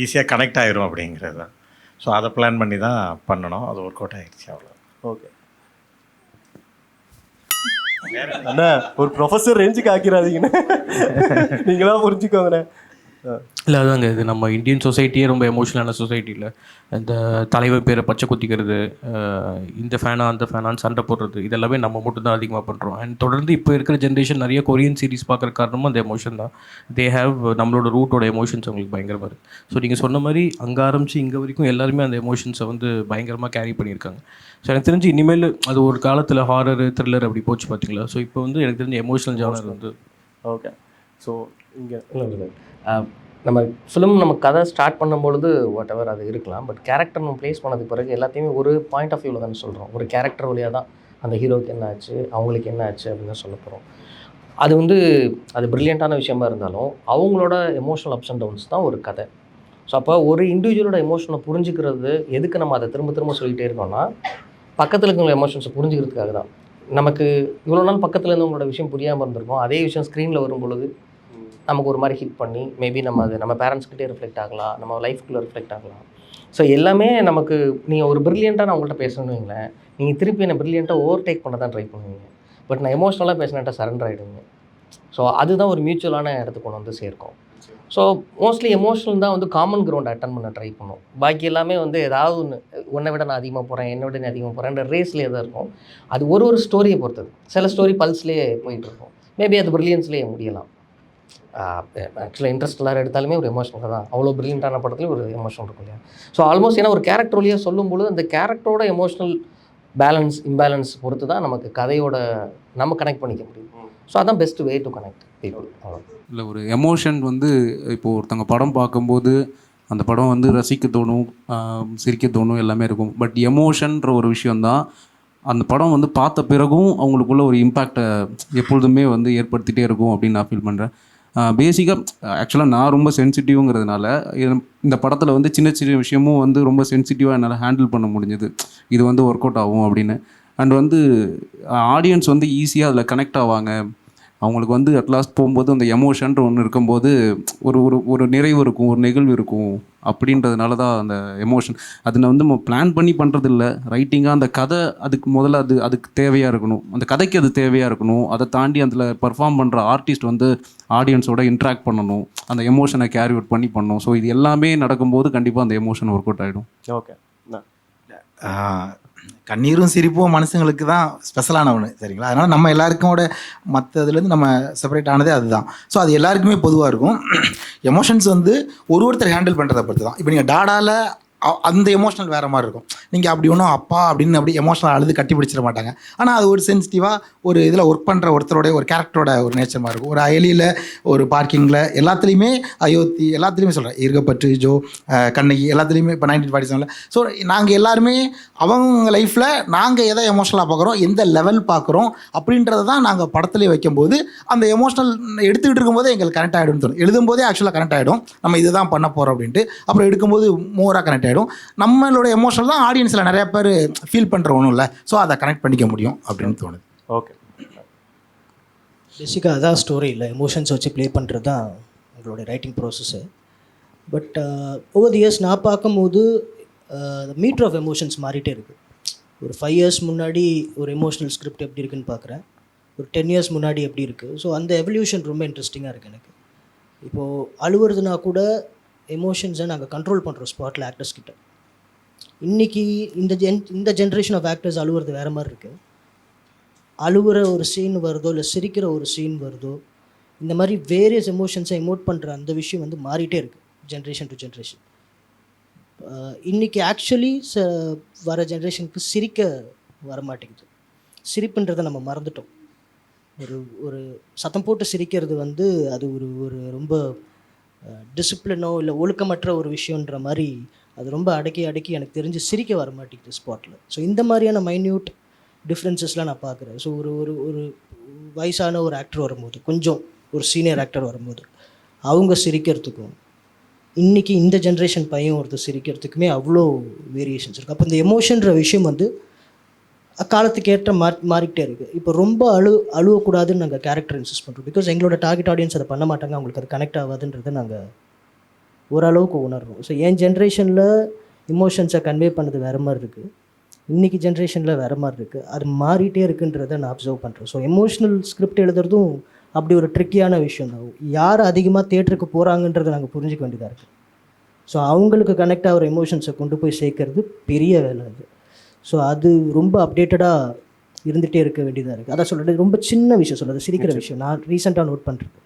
ஈஸியாக கனெக்ட் ஆகிரும் அப்படிங்கிறது தான். ஸோ அதை பிளான் பண்ணி தான் பண்ணணும், அது ஒர்க் அவுட் ஆகிடுச்சு, அவ்வளோ. ஓகே அண்ணா, ஒரு ப்ரொஃபஸர் ரேஞ்சுக்கு ஆக்கிறாதீங்கண்ணே, நீங்களா புரிஞ்சுக்கோங்கண்ணே. இல்லை அதாங்க, இது நம்ம இந்தியன் சொசைட்டியே ரொம்ப எமோஷனலான சொசைட்டியில் இந்த தலைவர் பேரை பச்சை குத்திக்கிறது, இந்த ஃபேனா அந்த ஃபேனான்னு சண்டை போடுறது, இதெல்லாமே நம்ம மட்டும் தான் அதிகமாக பண்ணுறோம். அண்ட் தொடர்ந்து இப்போ இருக்கிற ஜென்ரேஷன் நிறைய கொரியன் சீரிஸ் பார்க்குற காரணமும் அந்த எமோஷன் தான். தே ஹேவ் நம்மளோட ரூட்டோட எமோஷன்ஸ் அவங்களுக்கு பயங்கரமாக இருக்குது. ஸோ நீங்கள் சொன்ன மாதிரி அங்கே ஆரம்பித்து இங்கே வரைக்கும் எல்லாருமே அந்த எமோஷன்ஸை வந்து பயங்கரமாக கேரி பண்ணியிருக்காங்க. ஸோ எனக்கு தெரிஞ்சு இனிமேல் அது ஒரு காலத்தில் ஹாரரு த்ரில்லர் அப்படி போச்சு பார்த்தீங்களா. ஸோ இப்போ வந்து எனக்கு தெரிஞ்ச எமோஷனல் ஜானர் வந்து ஓகே. ஸோ இங்கே இல்லை நம்ம ஃபிலிம் நம்ம கதை ஸ்டார்ட் பண்ணும்பொழுது வாட் எவர் அது இருக்கலாம். பட் கேரக்டர் நம்ம ப்ளேஸ் பண்ணதுக்கு பிறகு எல்லாத்தையுமே ஒரு பாயிண்ட் ஆஃப் வியூவில் தானே சொல்கிறோம். ஒரு கேரக்டர் வழியாக தான் அந்த ஹீரோவுக்கு என்ன ஆச்சு, அவங்களுக்கு என்ன ஆச்சு அப்படின்னு தான் சொல்ல போகிறோம். அது வந்து அது ப்ரில்லியண்ட்டான விஷயமா இருந்தாலும் அவங்களோட எமோஷனல் அப்ஸ் அண்ட் டவுன்ஸ் தான் ஒரு கதை. ஸோ அப்போ ஒரு இண்டிவிஜுவலோட எமோஷனை புரிஞ்சுக்கிறது எதுக்கு நம்ம அதை திரும்ப திரும்ப சொல்லிகிட்டே இருக்கோம்னா, பக்கத்தில் இருக்கிறவங்க எமோஷன்ஸை புரிஞ்சுக்கிறதுக்காக தான். நமக்கு இவ்வளோ நாள் பக்கத்தில் இருந்தவங்களோட விஷயம் புரியாமல் இருந்திருக்கும். அதே விஷயம் ஸ்க்ரீனில் வரும்பொழுது நமக்கு ஒரு மாதிரி ஹிட் பண்ணி மேபி நம்ம பேரண்ட்ஸ்கிட்டே ரிஃப்ளெக்ட் ஆகலாம், நம்ம லைஃப்குள்ளே ரிஃப்ளெக்ட் ஆகலாம். ஸோ எல்லாமே நமக்கு நீங்கள் ஒரு ப்ரில்லியண்ட்டாக நான் உங்கள்கிட்ட பேசணும்னு வைங்களேன், நீங்கள் திருப்பி என்னை ப்ரில்லியண்ட்டாக ஓவர்டேக் பண்ண தான் ட்ரை பண்ணுவீங்க. பட் நான் எமோஷ்னலாக பேசினேன்ட்ட சரண்டர் ஆகிடுவீங்க. ஸோ அதுதான் ஒரு மியூச்சுவலான இடத்துக்கு கொண்டு வந்து சேர்க்கும். ஸோ மோஸ்ட்லி எமோஷனல் தான் வந்து காமன் கிரவுண்ட் அட்டன் பண்ண ட்ரை பண்ணும். பாக்கி எல்லாமே வந்து ஏதாவது ஒன்று, உன்னை விட நான் அதிகமாக போகிறேன், என்னை விட நான் அதிகமாக போகிறேன்ற ரேஸ்லேயே தான் இருக்கும். அது ஒரு ஸ்டோரியை பொறுத்தது. சில ஸ்டோரி பல்ஸ்லேயே போயிட்டுருக்கும். மேபி அது ப்ரில்லியன்ஸ்லேயே முடியலாம். ஆக்சுவலாக இன்ட்ரெஸ்ட் எடுத்தாலுமே ஒரு எமோஷனல் தான். அவ்வளோ ப்ரில்லியண்ட்டான படத்துலேயும் ஒரு எமோஷனல் இருக்கும் இல்லையா? ஸோ ஆல்மோஸ்ட் ஏன்னா ஒரு கேரக்டர் வழியாக சொல்லும்போது அந்த கேரக்டரோட எமோஷனல் பேலன்ஸ் இம்பேலன்ஸ் பொறுத்து தான் நமக்கு கதையோட நம்ம கனெக்ட் பண்ணிக்க முடியும். ஸோ அதான் best way to connect people. இல்லை ஒரு எமோஷன் வந்து இப்போது ஒருத்தங்க படம் பார்க்கும்போது அந்த படம் வந்து ரசிக்க தோணும், சிரிக்க தோணும், எல்லாமே இருக்கும். பட் எமோஷன்ற ஒரு விஷயந்தான் அந்த படம் வந்து பார்த்த பிறகும் அவங்களுக்குள்ள ஒரு இம்பேக்டை எப்பொழுதுமே வந்து ஏற்படுத்திகிட்டே இருக்கும் அப்படின்னு நான் ஃபீல் பண்ணுறேன். பேசிக்காக ஆக்சுவலாக நான் ரொம்ப சென்சிட்டிவ்ங்கிறதுனால இந்த படத்தில் வந்து சின்ன சின்ன விஷயமும் வந்து ரொம்ப சென்சிட்டிவாக என்னால் ஹேண்டில் பண்ண முடிஞ்சது. இது வந்து ஒர்க் அவுட் ஆகும் அப்படின்னு. அண்ட் வந்து ஆடியன்ஸ் வந்து ஈஸியாக அதில் கனெக்ட் ஆவாங்க. அவங்களுக்கு வந்து அட்லாஸ்ட் போகும்போது அந்த எமோஷன்ற ஒன்று இருக்கும்போது ஒரு ஒரு ஒரு நிறைவு இருக்கும், ஒரு நெகிழ்வு இருக்கும். அப்படின்றதுனால தான் அந்த எமோஷன் அது நான் வந்து நம்ம பிளான் பண்ணி பண்ணுறது இல்லை. ரைட்டிங்காக அந்த கதை அதுக்கு முதல்ல அதுக்கு தேவையாக இருக்கணும், அந்த கதைக்கு அது தேவையாக இருக்கணும். அதை தாண்டி அதில் பர்ஃபார்ம் பண்ணுற ஆர்டிஸ்ட் வந்து ஆடியன்ஸோட இன்ட்ராக்ட் பண்ணணும், அந்த எமோஷனை கேரி அவுட் பண்ணி பண்ணணும். ஸோ இது எல்லாமே நடக்கும்போது கண்டிப்பாக அந்த எமோஷன் ஒர்க் அவுட் ஆகிடும். ஓகே. கண்ணீரும் சிரிப்பும் மனுஷங்களுக்கு தான் ஸ்பெஷலான ஒன்று, சரிங்களா? அதனால் நம்ம எல்லாருக்குமோட மற்றதுலேருந்து நம்ம செப்பரேட் ஆனதே அதுதான். ஸோ அது எல்லாருக்குமே பொதுவாக இருக்கும். எமோஷன்ஸ் வந்து ஒருத்தர் ஹேண்டில் பண்ணுறதை பொறுத்து தான். இப்போ நீங்கள் டாடாவில் அந்த எமோஷனல் வேறு மாதிரி இருக்கும். நீங்கள் அப்படி ஒன்றும் அப்பா அப்படின்னு அப்படி எமோஷனல் அழுது கட்டி பிடிச்சிட மாட்டாங்க. ஆனால் அது ஒரு சென்சிட்டிவாக ஒரு இதில் ஒர்க் பண்ணுற ஒருத்தரோடைய ஒரு கேரக்டரோட ஒரு நேச்சர் மாதிரி இருக்கும். ஒரு அயலியில், ஒரு பார்க்கிங்கில், எல்லாத்துலேயுமே அயோத்தி, எல்லாத்துலேயுமே சொல்கிறேன், இருக்கப்பட்டு, ஜோ, கண்ணகி, எல்லாத்துலேயுமே இப்போ 1947. ஸோ நாங்கள் எல்லாருமே அவங்க லைஃப்பில் நாங்கள் எதை எமோஷனலாக பார்க்குறோம், எந்த லெவல் பார்க்குறோம் அப்படின்றத தான் நாங்கள் படத்துலேயே வைக்கும்போது அந்த எமோஷனல் எடுத்துக்கிட்டு இருக்கும்போது எங்களுக்கு கனெக்ட் ஆகிடும்னு தோணும். எழுதும்போதே ஆக்சுவலாக கனெக்ட் ஆகிடும், நம்ம இதுதான் பண்ண போகிறோம் அப்படின்ட்டு. அப்புறம் எடுக்கும்போது மோராக கனெக்ட் ஆகிடும். நம்மளோட எமோஷனல் தான் ஆடியன்ஸில் நிறைய பேர் ஃபீல் பண்ணுற ஒன்றும் இல்லை. ஸோ அதை கனெக்ட் பண்ணிக்க முடியும் அப்படின்னு தோணுது. ஓகே. பேசிக்காக அதான் ஸ்டோரி இல்லை, எமோஷன்ஸ் வச்சு ப்ளே பண்ணுறது தான் உங்களோட writing process. But over the years நான் பார்க்கும்போது மீட்டர் ஆஃப் எமோஷன்ஸ் மாறிட்டே இருக்குது. ஒரு 5 years முன்னாடி ஒரு எமோஷனல் ஸ்கிரிப்ட் எப்படி இருக்குன்னு பார்க்குறேன், ஒரு 10 years முன்னாடி எப்படி இருக்குது. ஸோ அந்த எவல்யூஷன் ரொம்ப இன்ட்ரெஸ்டிங்காக இருக்குது எனக்கு. இப்போது அழுவுறதுனா கூட எமோஷன்ஸை நாங்கள் கண்ட்ரோல் பண்ணுறோம் ஸ்பாட்டில் ஆக்டர்ஸ் கிட்ட. இன்றைக்கி இந்த ஜென்ரேஷன் ஆஃப் ஆக்டர்ஸ் அழுவுறது வேறு மாதிரி இருக்குது. அழுவுற ஒரு சீன் வருதோ இல்லை சிரிக்கிற ஒரு சீன் வருதோ, இந்த மாதிரி வேரியஸ் எமோஷன்ஸை எமோட் பண்ணுற அந்த விஷயம் வந்து மாறிட்டே இருக்குது ஜென்ரேஷன் டு ஜென்ரேஷன். இன்றைக்கி ஆக்சுவலி வர ஜென்ரேஷனுக்கு சிரிக்க வரமாட்டேங்குது. சிரிப்புன்றதை நம்ம மறந்துட்டோம். ஒரு சத்தம் போட்டு சிரிக்கிறது வந்து அது ஒரு ரொம்ப டிசிப்ளினோ இல்லை ஒழுக்கமற்ற ஒரு விஷயன்ற மாதிரி அது ரொம்ப அடக்கி எனக்கு தெரிஞ்சு சிரிக்க வர மாட்டேங்குது ஸ்பாட்டில். ஸோ இந்த மாதிரியான மைன்யூட் டிஃப்ரென்சஸ்லாம் நான் பார்க்குறேன். ஸோ ஒரு வயசான ஒரு ஆக்டர் வரும்போது, கொஞ்சம் ஒரு சீனியர் ஆக்டர் வரும்போது அவங்க சிரிக்கிறதுக்கும் இன்றைக்கி இந்த ஜென்ரேஷன் பையன் ஒருத்தர் சிரிக்கிறதுக்குமே அவ்வளோ வேரியேஷன்ஸ் இருக்குது. அப்போ இந்த எமோஷன்ற விஷயம் வந்து காலத்துக்கு ஏற்ற மாறிக்கிட்டே இருக்குது. இப்போ ரொம்ப அழுவக்கூடாதுன்னு நாங்கள் கேரக்டர் இன்சிஸ்ட் பண்ணுறோம். பிகாஸ் எங்களோட டார்கெட் ஆடியன்ஸ் அதை பண்ண மாட்டாங்க, அவங்களுக்கு அது கனெக்ட் ஆகாதுன்றதை நாங்கள் ஓரளவுக்கு உணர்றோம். ஸோ என் ஜென்ரேஷனில் எமோஷன்ஸை கன்வே பண்ணது வேறு மாதிரி இருக்குது, இன்றைக்கி ஜென்ரேஷனில் வேறு மாதிரி இருக்குது. அது மாறிட்டே இருக்குன்றதை நான் அப்சர்வ் பண்ணுறேன். ஸோ எமோஷ்னல் ஸ்கிரிப்ட் எழுதுறதும் அப்படி ஒரு ட்ரிக்கியான விஷயம் தான். யார் அதிகமாக தியேட்டருக்கு போகிறாங்கன்றதை நாங்கள் புரிஞ்சிக்க வேண்டியதாக இருக்குது. ஸோ அவங்களுக்கு கனெக்ட் ஆகிற எமோஷன்ஸை கொண்டு போய் சேர்க்கறது பெரிய வேலை அது. ஸோ அது ரொம்ப அப்டேட்டடாக இருந்துகிட்டே இருக்க வேண்டியதாக இருக்குது. அதான் சொல்கிறது, ரொம்ப சின்ன விஷயம் சொல்கிறது, சிரிக்கிற விஷயம். நான் ரீசெண்டாக நோட் பண்ணுறது,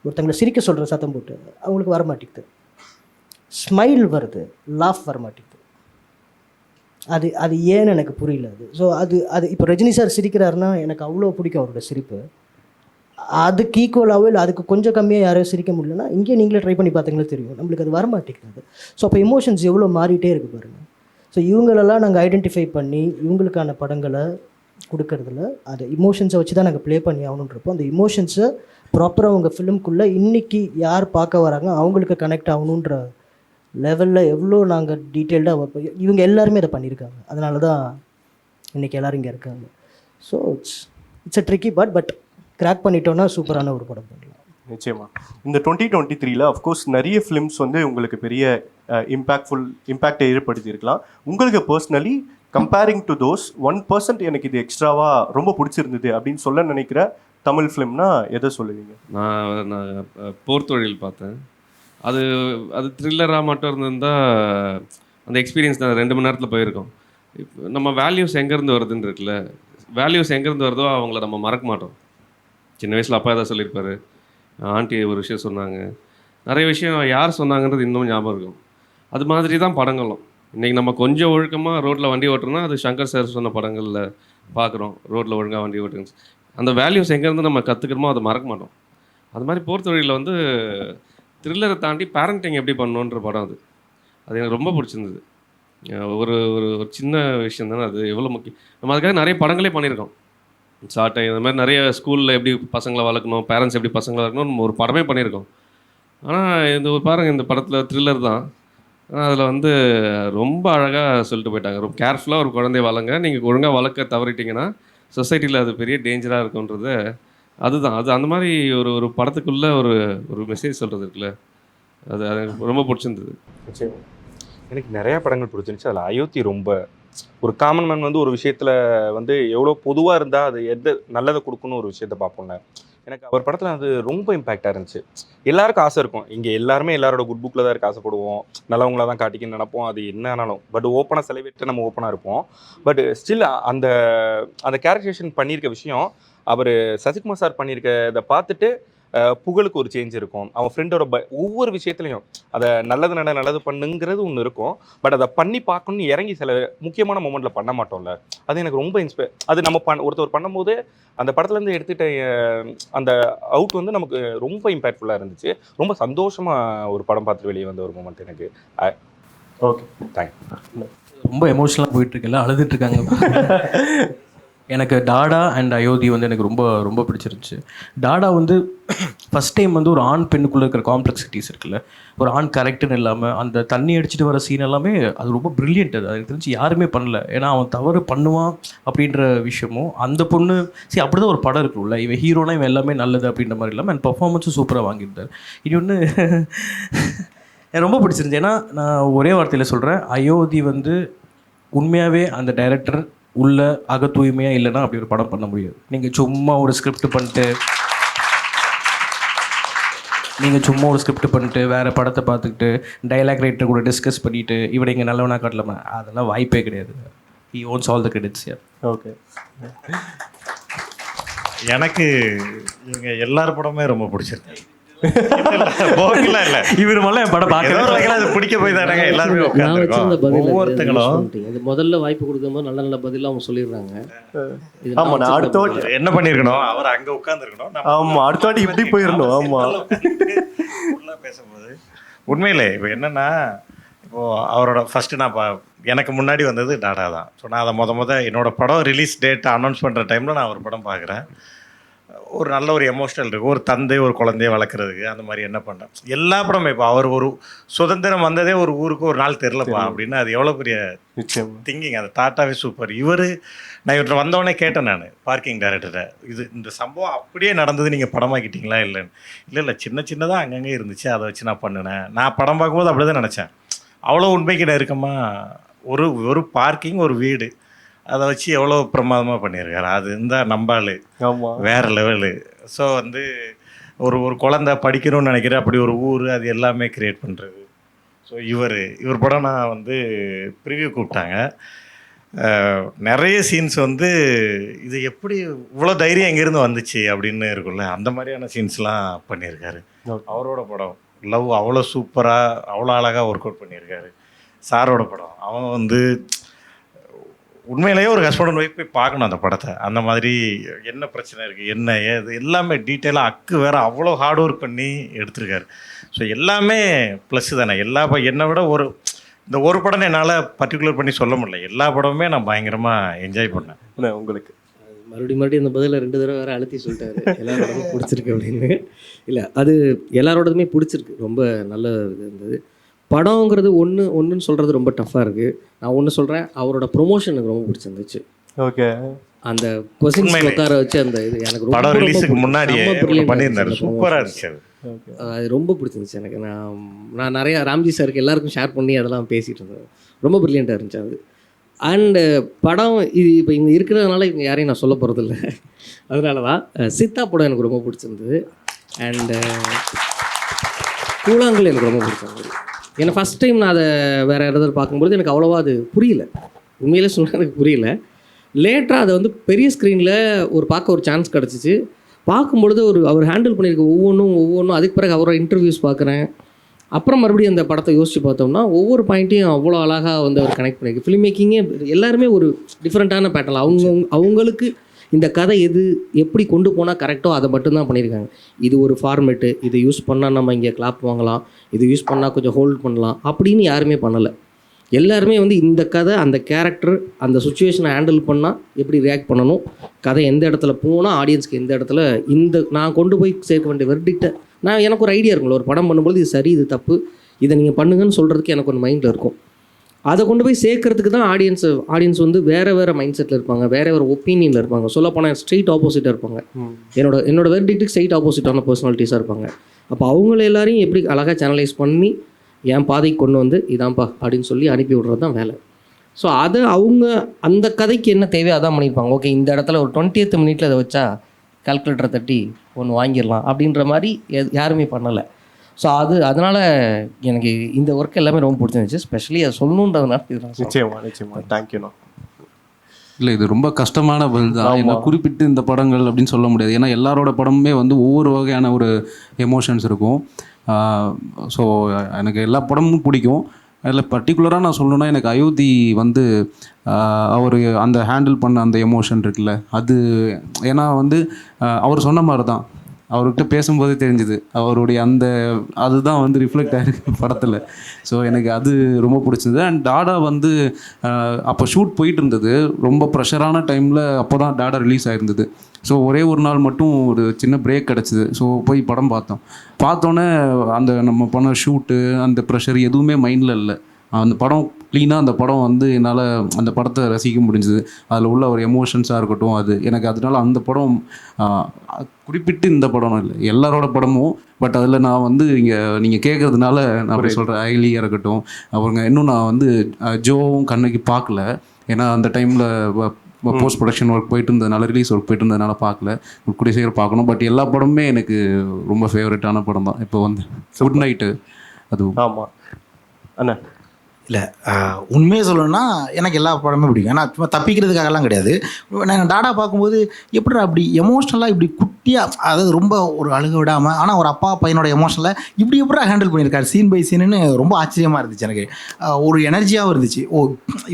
ஒருத்தங்களை சிரிக்க சொல்கிற சத்தம் போட்டு அவங்களுக்கு வர மாட்டேங்குது, ஸ்மைல் வருது, லாஃப் வர மாட்டேங்குது. அது ஏன்னு எனக்கு புரியல அது. ஸோ அது இப்போ ரஜினி சார் சிரிக்கிறாருன்னா எனக்கு அவ்வளோ பிடிக்கும் அவரோட சிரிப்பு. அதுக்கு ஈக்குவலாகவோ இல்லை அதுக்கு கொஞ்சம் கம்மியாக யாரையும் சிரிக்க முடியலன்னா இங்கே நீங்களே ட்ரை பண்ணி பார்த்தீங்களே தெரியும், நம்மளுக்கு அது வரமாட்டேங்குது. ஸோ அப்போ எமோஷன்ஸ் எவ்வளோ மாறிட்டே இருக்குது பாருங்கள். ஸோ இவங்களெல்லாம் நாங்கள் ஐடென்டிஃபை பண்ணி இவங்களுக்கான படங்களை கொடுக்கறதில்ல, அது இமோஷன்ஸை வச்சு தான் நாங்கள் ப்ளே பண்ணி ஆகணுன்றப்போ அந்த இமோஷன்ஸை ப்ராப்பராக அவங்க ஃபிலிம்குள்ளே இன்றைக்கி யார் பார்க்க வராங்க அவங்களுக்கு கனெக்ட் ஆகணுன்ற லெவலில் எவ்வளோ நாங்கள் டீட்டெயில்டாக இவங்க எல்லாருமே அதை பண்ணியிருக்காங்க. அதனால தான் இன்றைக்கி எல்லோரும் இங்கே இருக்காங்க. So it's a tricky but crack பண்ணிட்டோன்னா சூப்பரான ஒரு படம் பண்ணலாம். நிச்சயமா. இந்த 2023ல் அஃப்கோர்ஸ் நிறைய ஃபிலிம்ஸ் வந்து உங்களுக்கு பெரிய இம்பேக்டை ஏற்படுத்தியிருக்கலாம். உங்களுக்கு பர்சனலி கம்பேரிங் டு தோஸ் 1% எனக்கு இது எக்ஸ்ட்ராவாக ரொம்ப பிடிச்சிருந்தது அப்படின்னு சொல்ல நினைக்கிற தமிழ் ஃபிலிம்னா எதை சொல்லுவீங்க? நான் போர் தொழில் பார்த்தேன். அது அது த்ரில்லராக மட்டும் இருந்திருந்தால் அந்த எக்ஸ்பீரியன்ஸ் தான் 2 மணி நேரத்தில் போயிருக்கோம். இப்போ நம்ம வேல்யூஸ் எங்கேருந்து வருதுன்னு இருக்குல்ல, வேல்யூஸ் எங்கேருந்து வருதோ அவங்கள நம்ம மறக்க மாட்டோம். சின்ன வயசில் அப்பா எதாவது சொல்லியிருப்பாரு, ஆண்டி ஒரு விஷயம் சொன்னாங்க, நிறைய விஷயம் யார் சொன்னாங்கன்றது இன்னும் ஞாபகம் இருக்கும். அது மாதிரி தான் படங்களும். இன்றைக்கி நம்ம கொஞ்சம் ஒழுக்கமாக ரோட்டில் வண்டி ஓட்டுறோம்னா அது சங்கர் சார் சொன்ன படங்களில் பார்க்குறோம். ரோட்டில் ஒழுங்காக வண்டி ஓட்டுங்க, அந்த வேல்யூஸ் எங்கேருந்து நம்ம கற்றுக்கிறோமோ அதை மறக்க மாட்டோம். அது மாதிரி போர் தொழிலில் வந்து த்ரில்லரை தாண்டி பேரண்டிங் எப்படி பண்ணணுன்ற படம் அது. அது எனக்கு ரொம்ப பிடிச்சிருந்தது. ஒரு ஒரு ஒரு சின்ன விஷயம் தானே அது, எவ்வளோ முக்கியம். நம்ம அதுக்காக நிறைய படங்களே பண்ணியிருக்கோம். சாட்டை இந்த மாதிரி நிறைய ஸ்கூலில் எப்படி பசங்களை வளர்க்கணும், பேரண்ட்ஸ் எப்படி பசங்களை வளர்க்கணும், நம்ம ஒரு படமே பண்ணியிருக்கோம். ஆனால் இந்த ஒரு பாருங்கள், இந்த படத்தில் த்ரில்லர் தான், ஆனால் அதில் வந்து ரொம்ப அழகாக சொல்லிட்டு போயிட்டாங்க. ரொம்ப கேர்ஃபுல்லாக ஒரு குழந்தைய வளங்க, நீங்கள் ஒழுங்காக வளர்க்க தவறிட்டிங்கன்னா சொசைட்டியில் அது பெரிய டேஞ்சராக இருக்குன்றது அதுதான். அது அந்த மாதிரி ஒரு ஒரு படத்துக்குள்ளே ஒரு ஒரு மெசேஜ் சொல்கிறது இருக்குல்ல, அது எனக்கு ரொம்ப பிடிச்சிருந்தது. எனக்கு நிறையா படங்கள் பிடிச்சிருந்துச்சு. அதில் அயோத்தி ரொம்ப ஒரு காமன் மேன் வந்து ஒரு விஷயத்தில் வந்து எவ்வளோ பொதுவாக இருந்தால் அது எது நல்லதை கொடுக்கணும் ஒரு விஷயத்தை பார்ப்போம்ல. எனக்கு அவர் படத்தில் அது ரொம்ப இம்பேக்டாக இருந்துச்சு. எல்லாருக்கும் ஆசை இருக்கும், இங்கே எல்லாருமே எல்லாரோட குட் புக்கில் தான் இருக்க ஆசைப்படுவோம், நல்லவங்களாக தான் காட்டிக்கின்னு நினைப்போம், அது என்ன ஆனாலும். பட் ஓப்பனாக செலவிட்டு நம்ம ஓப்பனாக இருப்போம். பட் ஸ்டில் அந்த அந்த கேரக்டரைசேஷன் பண்ணியிருக்க விஷயம், அவர் சசிகுமார் சார் பண்ணியிருக்க இதை பார்த்துட்டு புகழுக்கு ஒரு சேஞ்ச் இருக்கும். அவன் ஃப்ரெண்டோட ஒவ்வொரு விஷயத்துலையும் அதை நல்லது பண்ணுங்கிறது ஒன்று இருக்கும். பட் அதை பண்ணி பார்க்கணுன்னு இறங்கி சில முக்கியமான மூமெண்ட்டில் பண்ண மாட்டோம்ல, அது எனக்கு ரொம்ப அது நம்ம ஒருத்தர் பண்ணும்போது அந்த படத்துலேருந்து எடுத்துகிட்ட அந்த அவுட் வந்து நமக்கு ரொம்ப இம்பேக்ட்ஃபுல்லாக இருந்துச்சு. ரொம்ப சந்தோஷமாக ஒரு படம் பார்த்துட்டு வெளியே வந்த ஒரு மூமெண்ட் எனக்கு. Okay, thank you. ரொம்ப எமோஷனலாக போயிட்டுருக்குல்ல, அழுதுட்டுருக்காங்க. எனக்கு டாடா அண்ட் அயோத்தி வந்து எனக்கு ரொம்ப ரொம்ப பிடிச்சிருந்துச்சு. டாடா வந்து ஃபஸ்ட் டைம் வந்து ஒரு ஆண் பெண்ணுக்குள்ளே இருக்கிற காம்ப்ளெக்சிட்டிஸ் இருக்குல்ல, ஒரு ஆண் கரெக்டுன்னு இல்லாமல் அந்த தண்ணி அடிச்சுட்டு வர சீன் எல்லாமே அது ரொம்ப ப்ரில்லியன்ட். அது எனக்கு தெரிஞ்சு யாருமே பண்ணல. ஏன்னா அவன் தவறு பண்ணுவான் அப்படின்ற விஷயமும் அந்த பொண்ணு அப்படி தான் ஒரு படம் இருக்குல்ல, இவன் ஹீரோனா இவன் எல்லாமே நல்லது அப்படின்ற மாதிரி இல்லாமல் அண்ட் பர்ஃபார்மன்ஸும் சூப்பராக வாங்கியிருந்தார். இது ஒன்று எனக்கு ரொம்ப பிடிச்சிருந்துச்சு. ஏன்னா நான் ஒரே வார்த்தையில் சொல்கிறேன், அயோத்தி வந்து உண்மையாகவே அந்த டைரக்டர் உள்ள அக தூய்மையாக இல்லைன்னா அப்படி ஒரு படம் பண்ண முடியாது. நீங்கள் சும்மா ஒரு ஸ்கிரிப்ட் பண்ணிட்டு வேறு படத்தை பார்த்துக்கிட்டு டைலாக் ரைட்டர் கூட டிஸ்கஸ் பண்ணிவிட்டு இவனை இங்கே நல்லவனா காட்டலாமா, அதெல்லாம் வாய்ப்பே கிடையாது. He ones all the credits. Okay, எனக்கு இவங்க எல்லார் படமே ரொம்ப பிடிச்சிருக்கு. இவர் என் படம் பார்க்க பிடிக்க போய் தானே எல்லாருமே ஒவ்வொருத்தங்களும் முதல்ல வாய்ப்பு கொடுக்கும்போது நல்ல நல்ல பதிலாக அவங்க சொல்லிடுறாங்க. ஆமா, நான் அடுத்த வாட்டி என்ன பண்ணிருக்கணும், அவர் அங்க உட்கார்ந்து இருக்கணும், ஆமா அடுத்த வாட்டி இப்படி போயிடணும். ஆமா, பேசும்போது உண்மையிலே இப்போ என்னன்னா, இப்போது அவரோட ஃபஸ்ட்டு நான் எனக்கு முன்னாடி வந்தது டாடா தான். ஸோ நான் அதை என்னோட படம் ரிலீஸ் டேட் அனௌன்ஸ் பண்ணுற டைமில் நான் ஒரு படம் பார்க்குறேன். ஒரு நல்ல ஒரு எமோஷ்னல் இருக்குது, ஒரு தந்தை ஒரு குழந்தைய வளர்க்குறதுக்கு அந்த மாதிரி என்ன பண்ணுறேன். எல்லா படமே இப்போ அவர் ஒரு சுதந்திரம் வந்ததே ஒரு ஊருக்கு ஒரு நாள் தெரிலப்பா அப்படின்னு, அது எவ்வளோ பெரிய திங்கிங், அந்த தாட்டாவே சூப்பர். நான் இவர்கிட்ட வந்தவொடனே கேட்டேன், நான் பார்க்கிங் டைரக்டரை, இந்த சம்பவம் அப்படியே நடந்தது, நீங்கள் படமாக்கிட்டீங்களா இல்லைன்னு. இல்லை சின்னதாக அங்கங்கே இருந்துச்சு, அதை வச்சு நான் பண்ணினேன். நான் படம் பார்க்கும்போது அப்படி தான் நினச்சேன். அவ்வளோ உண்மைக்கு இருக்கமா, ஒரு பார்க்கிங் ஒரு வீடு, அதை வச்சு எவ்வளோ பிரமாதமாக பண்ணியிருக்காரு. அது இருந்தால் நம்பாள் வேறு லெவலு. ஸோ வந்து ஒரு குழந்தை படிக்கணும்னு நினைக்கிறேன், அப்படி ஒரு ஊர், அது எல்லாமே க்ரியேட் பண்ணுறது. ஸோ இவர் படம் நான் வந்து ப்ரிவியூ கூப்பிட்டாங்க. நிறைய சீன்ஸ் வந்து இது எப்படி இவ்வளோ தைரியம் எங்கேருந்து வந்துச்சு அப்படின்னு இருக்குல்ல, அந்த மாதிரியான சீன்ஸ்லாம் பண்ணியிருக்காரு. அவரோட படம் லவ் அவ்வளோ சூப்பராக அவ்வளோ அழகாக ஒர்க் அவுட் பண்ணியிருக்காரு. சாரோட படம் அவன் வந்து உண்மையிலேயே ஒரு ஹஸ்பண்ட் அண்ட் ஒய்ஃப் போய் பார்க்கணும் அந்த படத்தை. அந்த மாதிரி என்ன பிரச்சனை இருக்குது, என்ன ஏது எல்லாமே டீட்டெயிலாக அக்கு வேறு அவ்வளோ ஹார்ட் ஒர்க் பண்ணி எடுத்திருக்காரு. ஸோ எல்லாமே ப்ளஸ்ஸு தானே. என்னை விட இந்த ஒரு படம் என்னால் பர்டிகுலர் பண்ணி சொல்ல முடியல. எல்லா படமுமே நான் பயங்கரமாக என்ஜாய் பண்ணேன். உங்களுக்கு மறுபடியும் அந்த பதிலில் 2 தடவை வேறு அழுத்தி சொல்லிட்டாரு எல்லாரோடதும் பிடிச்சிருக்கு அப்படின்னு. இல்லை, அது எல்லாரோடதுமே பிடிச்சிருக்கு, ரொம்ப நல்ல இது இருந்தது. படங்கிறது ஒன்றுன்னு சொல்கிறது ரொம்ப டஃப்பாக இருக்குது. நான் ஒன்று சொல்கிறேன், அவரோட ப்ரொமோஷன் எனக்கு ரொம்ப பிடிச்சிருந்துச்சு. ஓகே, அந்த கொஸ்டின்ஸ் உட்கார வச்சு அந்த இது எனக்கு ரொம்ப படம் ரிலீஸுக்கு முன்னாடியே பண்ணியிருந்தாரு. சூப்பராக இருந்துச்சு. அது ரொம்ப பிடிச்சிருந்துச்சு எனக்கு. நான் நிறையா ராம்ஜி சாருக்கு எல்லாருக்கும் ஷேர் பண்ணி அதெல்லாம் பேசிகிட்டு இருந்தேன். ரொம்ப ப்ரில்லியண்ட்டாக இருந்துச்சு அது. அண்டு படம் இது இப்போ இங்கே இருக்கிறதுனால இவங்க யாரையும் நான் சொல்ல போகிறதில்ல, அதனால தான். சித்தா படம் எனக்கு ரொம்ப பிடிச்சிருந்தது. அண்டு கூழாங்கல் எனக்கு ரொம்ப பிடிச்சிருந்தது. ஏன்னா ஃபஸ்ட் டைம் நான் அதை வேறு இடத்துல பார்க்கும்போது எனக்கு அவ்வளோவா அது புரியல, உண்மையிலே சொன்னால் எனக்கு புரியல. லேட்டராக அதை வந்து பெரிய ஸ்க்ரீனில் பார்க்க ஒரு சான்ஸ் கிடச்சிச்சு. பார்க்கும்பொழுது அவர் ஹேண்டில் பண்ணியிருக்க ஒவ்வொன்றும் அதுக்கு பிறகு அவரோட இன்டர்வியூஸ் பார்க்குறேன். அப்புறம் மறுபடியும் அந்த படத்தை யோசித்து பார்த்தோம்னா ஒவ்வொரு பாயிண்ட்டையும் அவ்வளோ அழகாக வந்து அவர் கனெக்ட் பண்ணியிருக்கு. ஃபிலிம் மேக்கிங்கே எல்லாருமே ஒரு டிஃப்ரெண்ட்டான பேட்டர்ன். அவங்களுக்கு இந்த கதை எப்படி கொண்டு போனால் கரெக்டோ அதை மட்டும்தான் பண்ணியிருக்காங்க. இது ஒரு ஃபார்மேட்டு, இதை யூஸ் பண்ணால் நம்ம இங்கே கிளாப் வாங்கலாம், இது யூஸ் பண்ணால் கொஞ்சம் ஹோல்ட் பண்ணலாம் அப்படின்னு யாருமே பண்ணலை. எல்லாருமே வந்து இந்த கதை, அந்த கேரக்டர், அந்த சுச்சுவேஷனை ஹேண்டில் பண்ணால் எப்படி ரியாக்ட் பண்ணணும், கதை எந்த இடத்துல போனால் ஆடியன்ஸ்க்கு எந்த இடத்துல நான் கொண்டு போய் சேர்க்க வேண்டிய வெர்டிக்டை எனக்கு ஒரு ஐடியா இருக்கும்ல, ஒரு படம் பண்ணும்போது இது சரி இது தப்பு இதை நீங்கள் பண்ணுங்கன்னு சொல்கிறதுக்கு எனக்கு ஒரு மைண்டில் இருக்கும். அதை கொண்டு போய் சேர்க்கறதுக்கு தான் ஆடியன்ஸ் வந்து வேறு மைண்ட் செட்டில் இருப்பாங்க, வேறு ஒப்பீனியனில் இருப்பாங்க. சொல்லப்போனால் ஸ்ட்ரெயிட் ஆப்போசிட்டாக இருப்பாங்க. என்னோட வெர்டிக்ட்டுக்கு ஸ்ட்ரெயிட் ஆப்போசிட்டான பர்சனாலிட்டிஸாக இருப்பாங்க. அப்போ அவங்கள எல்லாரையும் எப்படி அழகாக சேனலைஸ் பண்ணி என் பாதைக்கு கொண்டு வந்து இதான்ப்பா அப்படின்னு சொல்லி அனுப்பி விடுறது தான் வேலை. ஸோ அதை அவங்க அந்த கதைக்கு என்ன தேவையோ அதான் பண்ணியிருப்பாங்க. ஓகே, இந்த இடத்துல ஒரு 20th மினிட்ல அதை வச்சா கால்குலேட்டரை தட்டி ஒன்று வாங்கிடலாம் அப்படின்ற மாதிரி யாருமே பண்ணலை. ஸோ அதனால் எனக்கு இந்த ஒர்க் எல்லாமே ரொம்ப பிடிச்சிருந்துச்சு. ஸ்பெஷலி அதை சொல்லணுன்றதுனால நிச்சயமா தேங்க்யூண்ணா. இல்லை, இது ரொம்ப கஷ்டமான பதில் தான். ஏன்னா குறிப்பிட்டு இந்த படங்கள் அப்படின்னு சொல்ல முடியாது. ஏன்னா எல்லாரோட படமுமே வந்து ஒவ்வொரு வகையான ஒரு எமோஷன்ஸ் இருக்கும். ஸோ எனக்கு எல்லா படமும் பிடிக்கும். அதில் பர்டிகுலராக நான் சொல்லணுன்னா எனக்கு அயோத்தி வந்து அவர் அந்த ஹேண்டில் பண்ண அந்த எமோஷன் இருக்குல்ல, அது ஏன்னா வந்து அவர் சொன்ன மாதிரி தான், அவர்கிட்ட பேசும்போதே தெரிஞ்சுது அவருடைய அதுதான் வந்து ரிஃப்ளெக்ட் ஆகிருக்கு படத்தில். ஸோ எனக்கு அது ரொம்ப பிடிச்சிருந்தது. அண்ட் டாடா வந்து அப்போ ஷூட் போயிட்டு இருந்தது, ரொம்ப ப்ரெஷரான டைமில் அப்போ தான் டாடா ரிலீஸ் ஆகிருந்தது. ஸோ ஒரே ஒரு நாள் மட்டும் ஒரு சின்ன பிரேக் கிடச்சிது. ஸோ போய் படம் பார்த்தோன்னே அந்த நம்ம பண்ண ஷூட்டு அந்த ப்ரெஷர் எதுவுமே மைண்டில் இல்லை. அந்த படம் க்ளீனாக அந்த படம் வந்து என்னால் அந்த படத்தை ரசிக்க முடிஞ்சுது. அதில் உள்ள ஒரு எமோஷன்ஸாக இருக்கட்டும், அது எனக்கு அதனால அந்த படம் குறிப்பிட்டு இந்த படம் இல்லை, எல்லாரோட படமும். பட் அதில் நான் வந்து நீங்கள் கேட்குறதுனால நான் அப்படி சொல்கிறேன். ஐலியாக இருக்கட்டும், அவங்க இன்னும் நான் வந்து ஜோவும் கண்ணகி பார்க்கல. ஏன்னா அந்த டைமில் போஸ்ட் ப்ரொடக்ஷன் ஒர்க் போயிட்டு இருந்ததுனால, ரிலீஸ் ஒர்க் போயிட்டு இருந்ததுனால பார்க்கல. கூடிய சீக்கிரம் பார்க்கணும். பட் எல்லா படமுமே எனக்கு ரொம்ப ஃபேவரட்டான படம் தான். இப்போ வந்து குட் நைட்டு அது. ஆமாம் அண்ணா. இல்லை, உண்மையை சொல்லணும்னா எனக்கு எல்லா படமே பிடிக்கும். ஏன்னா சும்மா தப்பிக்கிறதுக்காகலாம் கிடையாது. நான் டாடா பார்க்கும்போது எப்படி அப்படி எமோஷ்னலாக இப்படி குட்டியாக, அதாவது ரொம்ப ஒரு அழுக விடாமல், ஆனால் ஒரு அப்பா பையனோட எமோஷனில் இப்படி எப்படா ஹேண்டில் பண்ணியிருக்காரு சீன் பை சீனுன்னு ரொம்ப ஆச்சரியமாக இருந்துச்சு எனக்கு. ஒரு எனர்ஜியாகவும் இருந்துச்சு.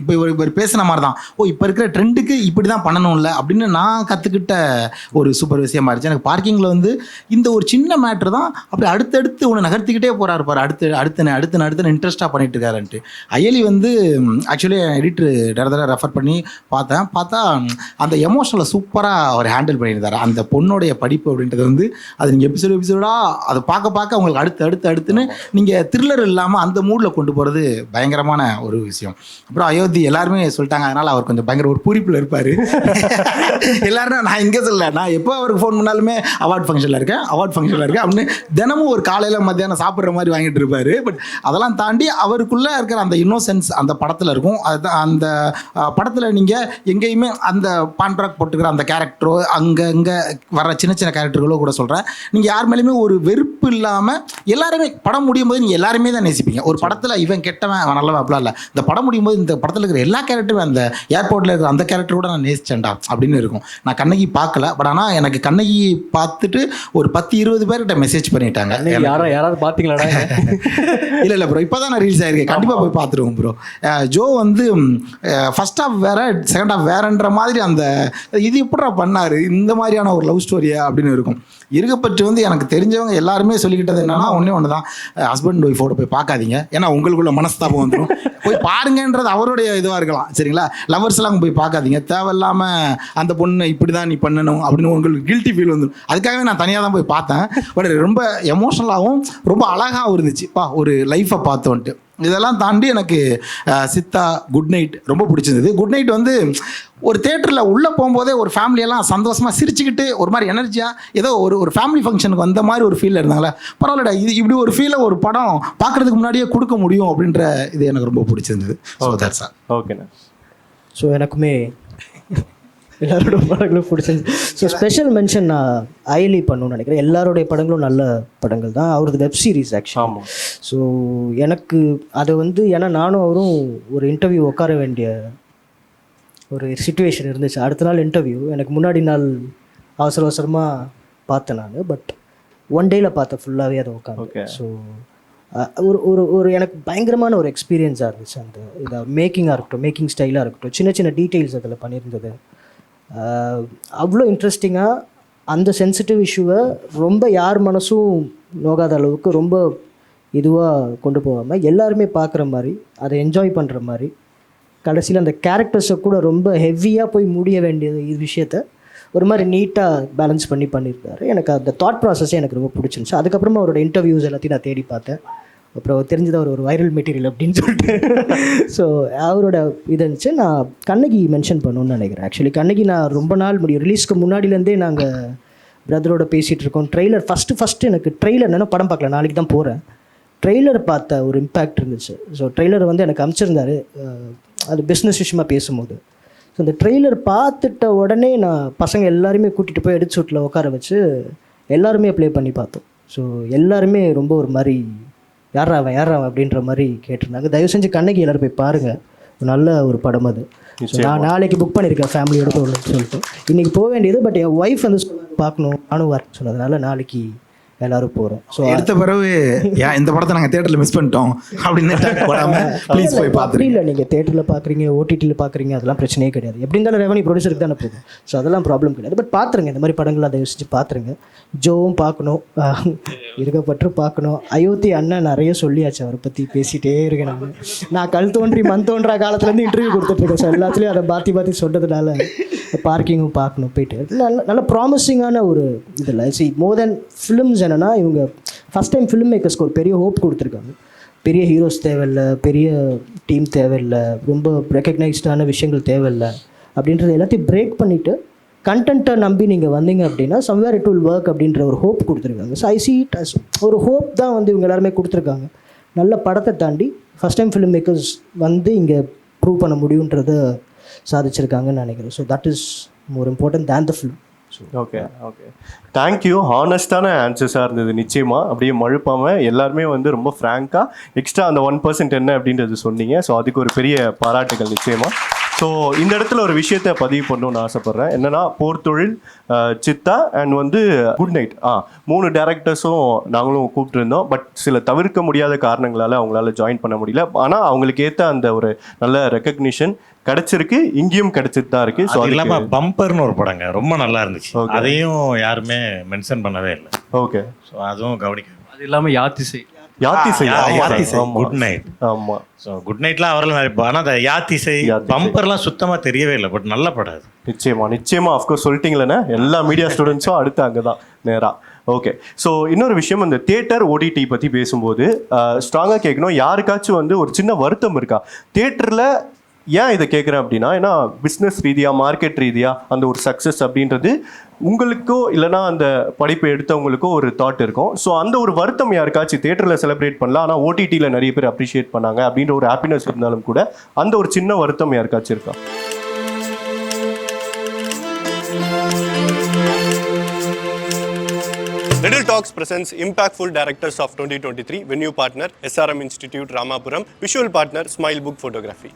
இப்போ இவர் பேசுன மாதிரி தான், இப்போ இருக்கிற ட்ரெண்டுக்கு இப்படி தான் பண்ணணும்ல அப்படின்னு நான் கற்றுக்கிட்ட ஒரு சூப்பர் விஷயமா இருந்துச்சு. எனக்கு பார்க்கிங்கில் வந்து இந்த ஒரு சின்ன மேட்ரு தான் அப்படி அடுத்தடுத்து ஒன்று நகர்த்திக்கிட்டே போகிறாரு பாரு, அடுத்து இன்ட்ரெஸ்ட்டாக பண்ணிட்டு இருக்காருன்ட்டு. அயலி வந்து ஆக்சுவலி எடிட்டர் ரெஃபர் பண்ணி பார்த்தா அந்த எமோஷனலை சூப்பராக அவர் ஹேண்டில் பண்ணியிருந்தார். அந்த பொண்ணுடைய படிப்பு அப்படின்றது வந்து அது நீங்கள் எபிசோடாக அதை பார்க்க உங்களுக்கு அடுத்துன்னு நீங்கள் த்ரில்லர் இல்லாமல் அந்த மூடில் கொண்டு போகிறது பயங்கரமான ஒரு விஷயம். அப்புறம் அயோத்தி எல்லாருமே சொல்லிட்டாங்க, அதனால் அவர் கொஞ்சம் பயங்கர ஒரு பூரிப்பில் இருப்பார். எல்லாரும் நான் இங்கே சொல்ல, நான் எப்போ அவருக்கு ஃபோன் பண்ணாலுமே அவார்ட் ஃபங்க்ஷனில் இருக்கேன் அப்படின்னு தினமும் ஒரு காலையில் மத்தியானம் சாப்பிட்ற மாதிரி வாங்கிட்டு இருப்பார். பட் அதெல்லாம் தாண்டி அவருக்குள்ளே இருக்கிற அந்த இன்னோசென்ஸ் அந்த படத்தில் இருக்கும். அதுதான் அந்த படத்தில் நீங்கள் எங்கேயுமே அந்த பாண்ட்ராக் போட்டுக்கிற அந்த கேரக்டரோ அங்கே வர சின்ன கேரக்டர்களோ கூட சொல்கிறேன், நீங்கள் யார் மேலேயுமே ஒரு வெறுப்பு இல்லாமல் எல்லாருமே படம் முடியும் போது நீங்கள் எல்லாருமே தான் நேசிப்பீங்க. ஒரு படத்தில் இவன் கெட்டவன் அவன் நல்லவன் அப்படிலாம் இல்லை. இந்த படம் முடியும் போது இந்த படத்தை படத்தில் இருக்கிற எல்லா கேரக்டரும், அந்த ஏர்போர்ட்டில் இருக்கிற அந்த கேரக்டர் கூட நான் நேசிச்சேன்டா அப்படின்னு இருக்கும். நான் கண்ணகி பார்க்கல, பட் ஆனால் எனக்கு கண்ணகி பார்த்துட்டு ஒரு 10-20 பேர்கிட்ட மெசேஜ் பண்ணிட்டாங்க. யாராவது பார்த்தீங்களாடா? இல்லை ப்ரோ, இப்போ தான் நான் ரீல்ஸ் ஆகிருக்கேன், கண்டிப்பாக போய் பார்த்துருவோம் ப்ரோ. ஜோ வந்து ஃபர்ஸ்ட் ஹாஃப் வேறு செகண்ட் ஹாஃப் வேறன்ற மாதிரி அந்த இது எப்படா பண்ணார் இந்த மாதிரியான ஒரு லவ் ஸ்டோரியா அப்படின்னு இருக்கும். இருக்கப்பட்டு வந்து எனக்கு தெரிஞ்சவங்க எல்லாருமே சொல்லிக்கிட்டது என்னன்னா, ஒன்று தான், ஹஸ்பண்ட் ஒய்ஃபோட போய் பார்க்காதீங்க, ஏன்னா உங்களுக்குள்ள மனஸ்தாபம் வந்துடும். போய் பாருங்கன்றது அவருடைய இதுவாக இருக்கலாம், சரிங்களா? லவர்ஸ் எல்லாம் போய் பார்க்காதீங்க, தேவையில்லாமல் அந்த பொண்ணு இப்படி தான் நீ பண்ணணும் அப்படின்னு உங்களுக்கு கில்ட்டி ஃபீல் வந்துடும். அதுக்காகவே நான் தனியாக தான் போய் பார்த்தேன். பட் ரொம்ப எமோஷனலாகவும் ரொம்ப அழகாகவும் இருந்துச்சுப்பா ஒரு லைஃப்பை பார்த்தோன்ட்டு. இதெல்லாம் தாண்டி எனக்கு சித்தா, குட் நைட் ரொம்ப பிடிச்சிருந்தது. குட் நைட் வந்து ஒரு தேட்டரில் உள்ளே போகும்போதே ஒரு ஃபேமிலியெல்லாம் சந்தோஷமாக சிரிச்சுக்கிட்டு ஒரு மாதிரி எனர்ஜியாக ஏதோ ஒரு ஃபேமிலி ஃபங்க்ஷனுக்கு வந்த மாதிரி ஒரு ஃபீல் இருந்தாங்களே, பரவாயில்லடா, இது இப்படி ஒரு ஃபீலை ஒரு படம் பார்க்குறதுக்கு முன்னாடியே கொடுக்க முடியும் அப்படின்ற இது எனக்கு ரொம்ப பிடிச்சிருந்தது. So that's all. ஓகேண்ணா. ஸோ எனக்குமே எல்லாரோட படங்களும் பிடிச்சிருந்துச்சு. ஸோ ஸ்பெஷல் மென்ஷன் நான் ஐலி பண்ணணும்னு நினைக்கிறேன். எல்லாருடைய படங்களும் நல்ல படங்கள் தான். அவரது வெப் சீரிஸ் ஆக்சுவலி. ஸோ எனக்கு அது வந்து, ஏன்னா நானும் அவரும் ஒரு இன்டர்வியூ உட்கார வேண்டிய ஒரு சுச்சுவேஷன் இருந்துச்சு. அடுத்த நாள் இன்டர்வியூ, எனக்கு முன்னாடி நாள் அவசரமாக பார்த்தேன் நான். பட் ஒன் டேயில் பார்த்தேன் ஃபுல்லாகவே அதை உட்காந்து. ஸோ ஒரு எனக்கு பயங்கரமான ஒரு எக்ஸ்பீரியன்ஸாக இருந்துச்சு. அந்த இதை மேக்கிங்காக இருக்கட்டும், மேக்கிங் ஸ்டைலாக இருக்கட்டும், சின்ன சின்ன டீட்டெயில்ஸ் அதில் பண்ணியிருந்தது அவ்வளோ இன்ட்ரெஸ்டிங்காக. அந்த சென்சிட்டிவ் இஷ்யூவை ரொம்ப யார் மனசும் நோகாத அளவுக்கு ரொம்ப இதுவாக கொண்டு போகாமல் எல்லாருமே பார்க்குற மாதிரி, அதை என்ஜாய் பண்ணுற மாதிரி, கடைசியில் அந்த கேரக்டர்ஸை கூட ரொம்ப ஹெவியாக போய் முடிய வேண்டியது இது விஷயத்த ஒரு மாதிரி நீட்டாக பேலன்ஸ் பண்ணியிருக்காரு. எனக்கு அந்த தாட் ப்ராசஸே எனக்கு ரொம்ப பிடிச்சிருந்துச்சு. அதுக்கப்புறமா அவரோட இன்டர்வியூஸ் எல்லாத்தையும் நான் தேடி பார்த்தேன். அப்புறம் தெரிஞ்சது அவர் ஒரு வைரல் மெட்டீரியல் அப்படின்னு சொல்லிட்டு. ஸோ அவரோட இது இருந்துச்சு. நான் கண்ணகி மென்ஷன் பண்ணணுன்னு நினைக்கிறேன். ஆக்சுவலி கண்ணகி நான் ரொம்ப நாள் ரிலீஸ்க்கு முன்னாடிலேருந்தே நாங்கள் பிரதரோட பேசிகிட்டு இருக்கோம். ட்ரெய்லர் ஃபஸ்ட்டு எனக்கு ட்ரெய்லர் என்னென்னா படம் பார்க்கல, நாளைக்கு தான் போகிறேன். ட்ரெய்லர் பார்த்த ஒரு இம்பேக்ட் இருந்துச்சு. ஸோ ட்ரெய்லர் வந்து எனக்கு அனுப்பிச்சிருந்தாரு, அது பிஸ்னஸ் விஷயமாக பேசும்போது. ஸோ அந்த ட்ரெய்லர் பார்த்துட்ட உடனே நான் பசங்க எல்லாருமே கூட்டிகிட்டு போய் எடுத்து சூட்டில் உட்கார வச்சு எல்லாருமே ப்ளே பண்ணி பார்த்தோம். ஸோ எல்லாருமே ரொம்ப ஒரு மாதிரி யாரா அவன் அப்படின்ற மாதிரி கேட்டிருந்தாங்க. தயவு செஞ்சு கண்ணகி எல்லோரும் போய் பாருங்கள், நல்ல ஒரு படம் அது. நான் நாளைக்கு புக் பண்ணியிருக்கேன் ஃபேமிலியோட போகணும்னு சொல்லிட்டு. இன்றைக்கி போக வேண்டியது, பட் என் ஒய்ஃப் வந்து பார்க்கணும் நானும் வரேன்னு சொன்னதுனால நாளைக்கு எல்லோரும் போகிறோம். ஸோ எடுத்த பிறகு இந்த படத்தை நாங்கள் தேட்டரில் மிஸ் பண்ணிட்டோம் அப்படின்னு ப்ளீஸ் போய் பார்த்துட்டு. இல்லை, நீங்கள் தேட்டரில் பார்க்குறீங்க, ஓடிடியில் பார்க்குறீங்க, அதெல்லாம் பிரச்சனையே கிடையாது. எப்படி இருந்தாலும் ரெவன்யூ ப்ரொடியூசருக்கு தானே போகும். ஸோ அதெல்லாம் ப்ராப்ளம் கிடையாது. பட் பார்த்துருங்க, இந்த மாதிரி படங்கள்லாம் அதை யோசிச்சு பார்த்துருங்க. ஜோவும் பார்க்கணும், இருக்கப்பட்டு பார்க்கணும். அயோத்தி அண்ணன் நிறைய சொல்லியாச்சு, அவரை பற்றி பேசிகிட்டே இருக்கேன். நான் கல் தோன்றி மண் தோன்றா காலத்துலேருந்து இன்டர்வியூ கொடுத்துட்ருக்கேன். ஸோ எல்லாத்துலேயும் அதை மாற்றி சொன்னதுனால பார்க்கிங்கும் பார்க்கணும் போயிட்டு. நல்ல ப்ராமிசிங்கான ஒரு இதில் மோர் தென் ஃபிலிம்ஸ் என்னென்னா, இவங்க ஃபஸ்ட் டைம் ஃபிலிம் மேக்கர்ஸ்க்கு ஒரு பெரிய ஹோப் கொடுத்துருக்காங்க. பெரிய ஹீரோஸ் தேவையில்லை, பெரிய டீம் தேவையில்லை, ரொம்ப ரெக்கக்னைஸ்டான விஷயங்கள் தேவையில்லை அப்படின்றது எல்லாத்தையும் பிரேக் பண்ணிவிட்டு கண்டென்ட்டை நம்பி நீங்கள் வந்தீங்க அப்படின்னா சம்வேர் இட் வில் ஒர்க் அப்படின்ற ஒரு ஹோப் கொடுத்துருக்காங்க. So I see it as ஒரு ஹோப் தான் வந்து இவங்க எல்லாருமே கொடுத்துருக்காங்க. நல்ல படத்தை தாண்டி ஃபஸ்ட் டைம் ஃபிலிம் மேக்கர்ஸ் வந்து இங்கே ப்ரூவ் பண்ண முடியுன்றதை சாதிச்சிருக்காங்கன்னு நினைக்கிறேன். So that is more important than the film. Okay thank you. ஹானஸ்டான ஆன்சர்ஸாக இருந்தது. நிச்சயமாக அப்படியே மழுப்பாமல் எல்லாருமே வந்து ரொம்ப ஃப்ராங்காக எக்ஸ்ட்ரா அந்த 1% என்ன அப்படின்றது சொன்னீங்க. ஸோ அதுக்கு ஒரு பெரிய பாராட்டுகள் நிச்சயமாக. ஸோ இந்த இடத்துல ஒரு விஷயத்தை பதிவு பண்ணணும்னு ஆசைப்பட்றேன். என்னென்னா, போர்த்தொழில், சித்தா அண்ட் வந்து குட் நைட் 3 டேரக்டர்ஸும் நாங்களும் கூப்பிட்டுருந்தோம். பட் சில தவிர்க்க முடியாத காரணங்களால் அவங்களால ஜாயின் பண்ண முடியல. ஆனால் அவங்களுக்கு ஏற்ற அந்த ஒரு நல்ல ரெக்கக்னிஷன் கிடைச்சிருக்கு, இங்கேயும் கிடைச்சிட்டு தான் இருக்குது. ஸோ அது இல்லாமல் பம்பர்னு ஒரு படங்க ரொம்ப நல்லா இருந்துச்சு, அதையும் யாருமே மென்ஷன் பண்ணவே இல்லை. ஓகே, ஸோ அதுவும் கவனிக்க. அது இல்லாமல் யாத்திசை குட் நைட். ஆமா, ஸோ குட் நைட்லாம் அவரெல்லாம் நிறைய, ஆனால் அந்த யாத்திசை பம்பர்லாம் சுத்தமாக தெரியவே இல்லை. பட் நல்ல படம் அது. நிச்சயமா அஃப்கோர்ஸ் சொல்லிட்டீங்களேண்ணே, எல்லா மீடியா ஸ்டூடெண்ட்ஸும் அடுத்து அங்கே தான் நேராக. ஓகே, ஸோ இன்னொரு விஷயம், இந்த தியேட்டர் ஓடிடி பற்றி பேசும்போது ஸ்ட்ராங்காக கேட்கணும், யாருக்காச்சும் வந்து ஒரு சின்ன வருத்தம் இருக்கா தியேட்டரில்? ஏன் இதை கேட்குறேன் அப்படின்னா, ஏன்னா பிஸ்னஸ் ரீதியாக, மார்க்கெட் ரீதியாக அந்த ஒரு சக்ஸஸ் அப்படின்றது உங்களுக்கோ இல்லைனா அந்த படிப்பை எடுத்தவங்களுக்கோ ஒரு தாட் இருக்கும். ஸோ அந்த ஒரு வருத்தம் யாருக்காச்சும் தியேட்டரில் செலிப்ரேட் பண்ணலாம், ஆனால் ஓடிடியில் நிறைய பேர் அப்ரிஷியேட் பண்ணாங்க அப்படின்ற ஒரு ஹாப்பினஸ் இருந்தாலும் கூட அந்த ஒரு சின்ன வருத்தம் யாருக்காச்சும் இருக்கா? Riddle Talks presents Impactful Directors of 2023. Venue partner SRM Institute Ramapuram. Visual partner Smile Book Photography.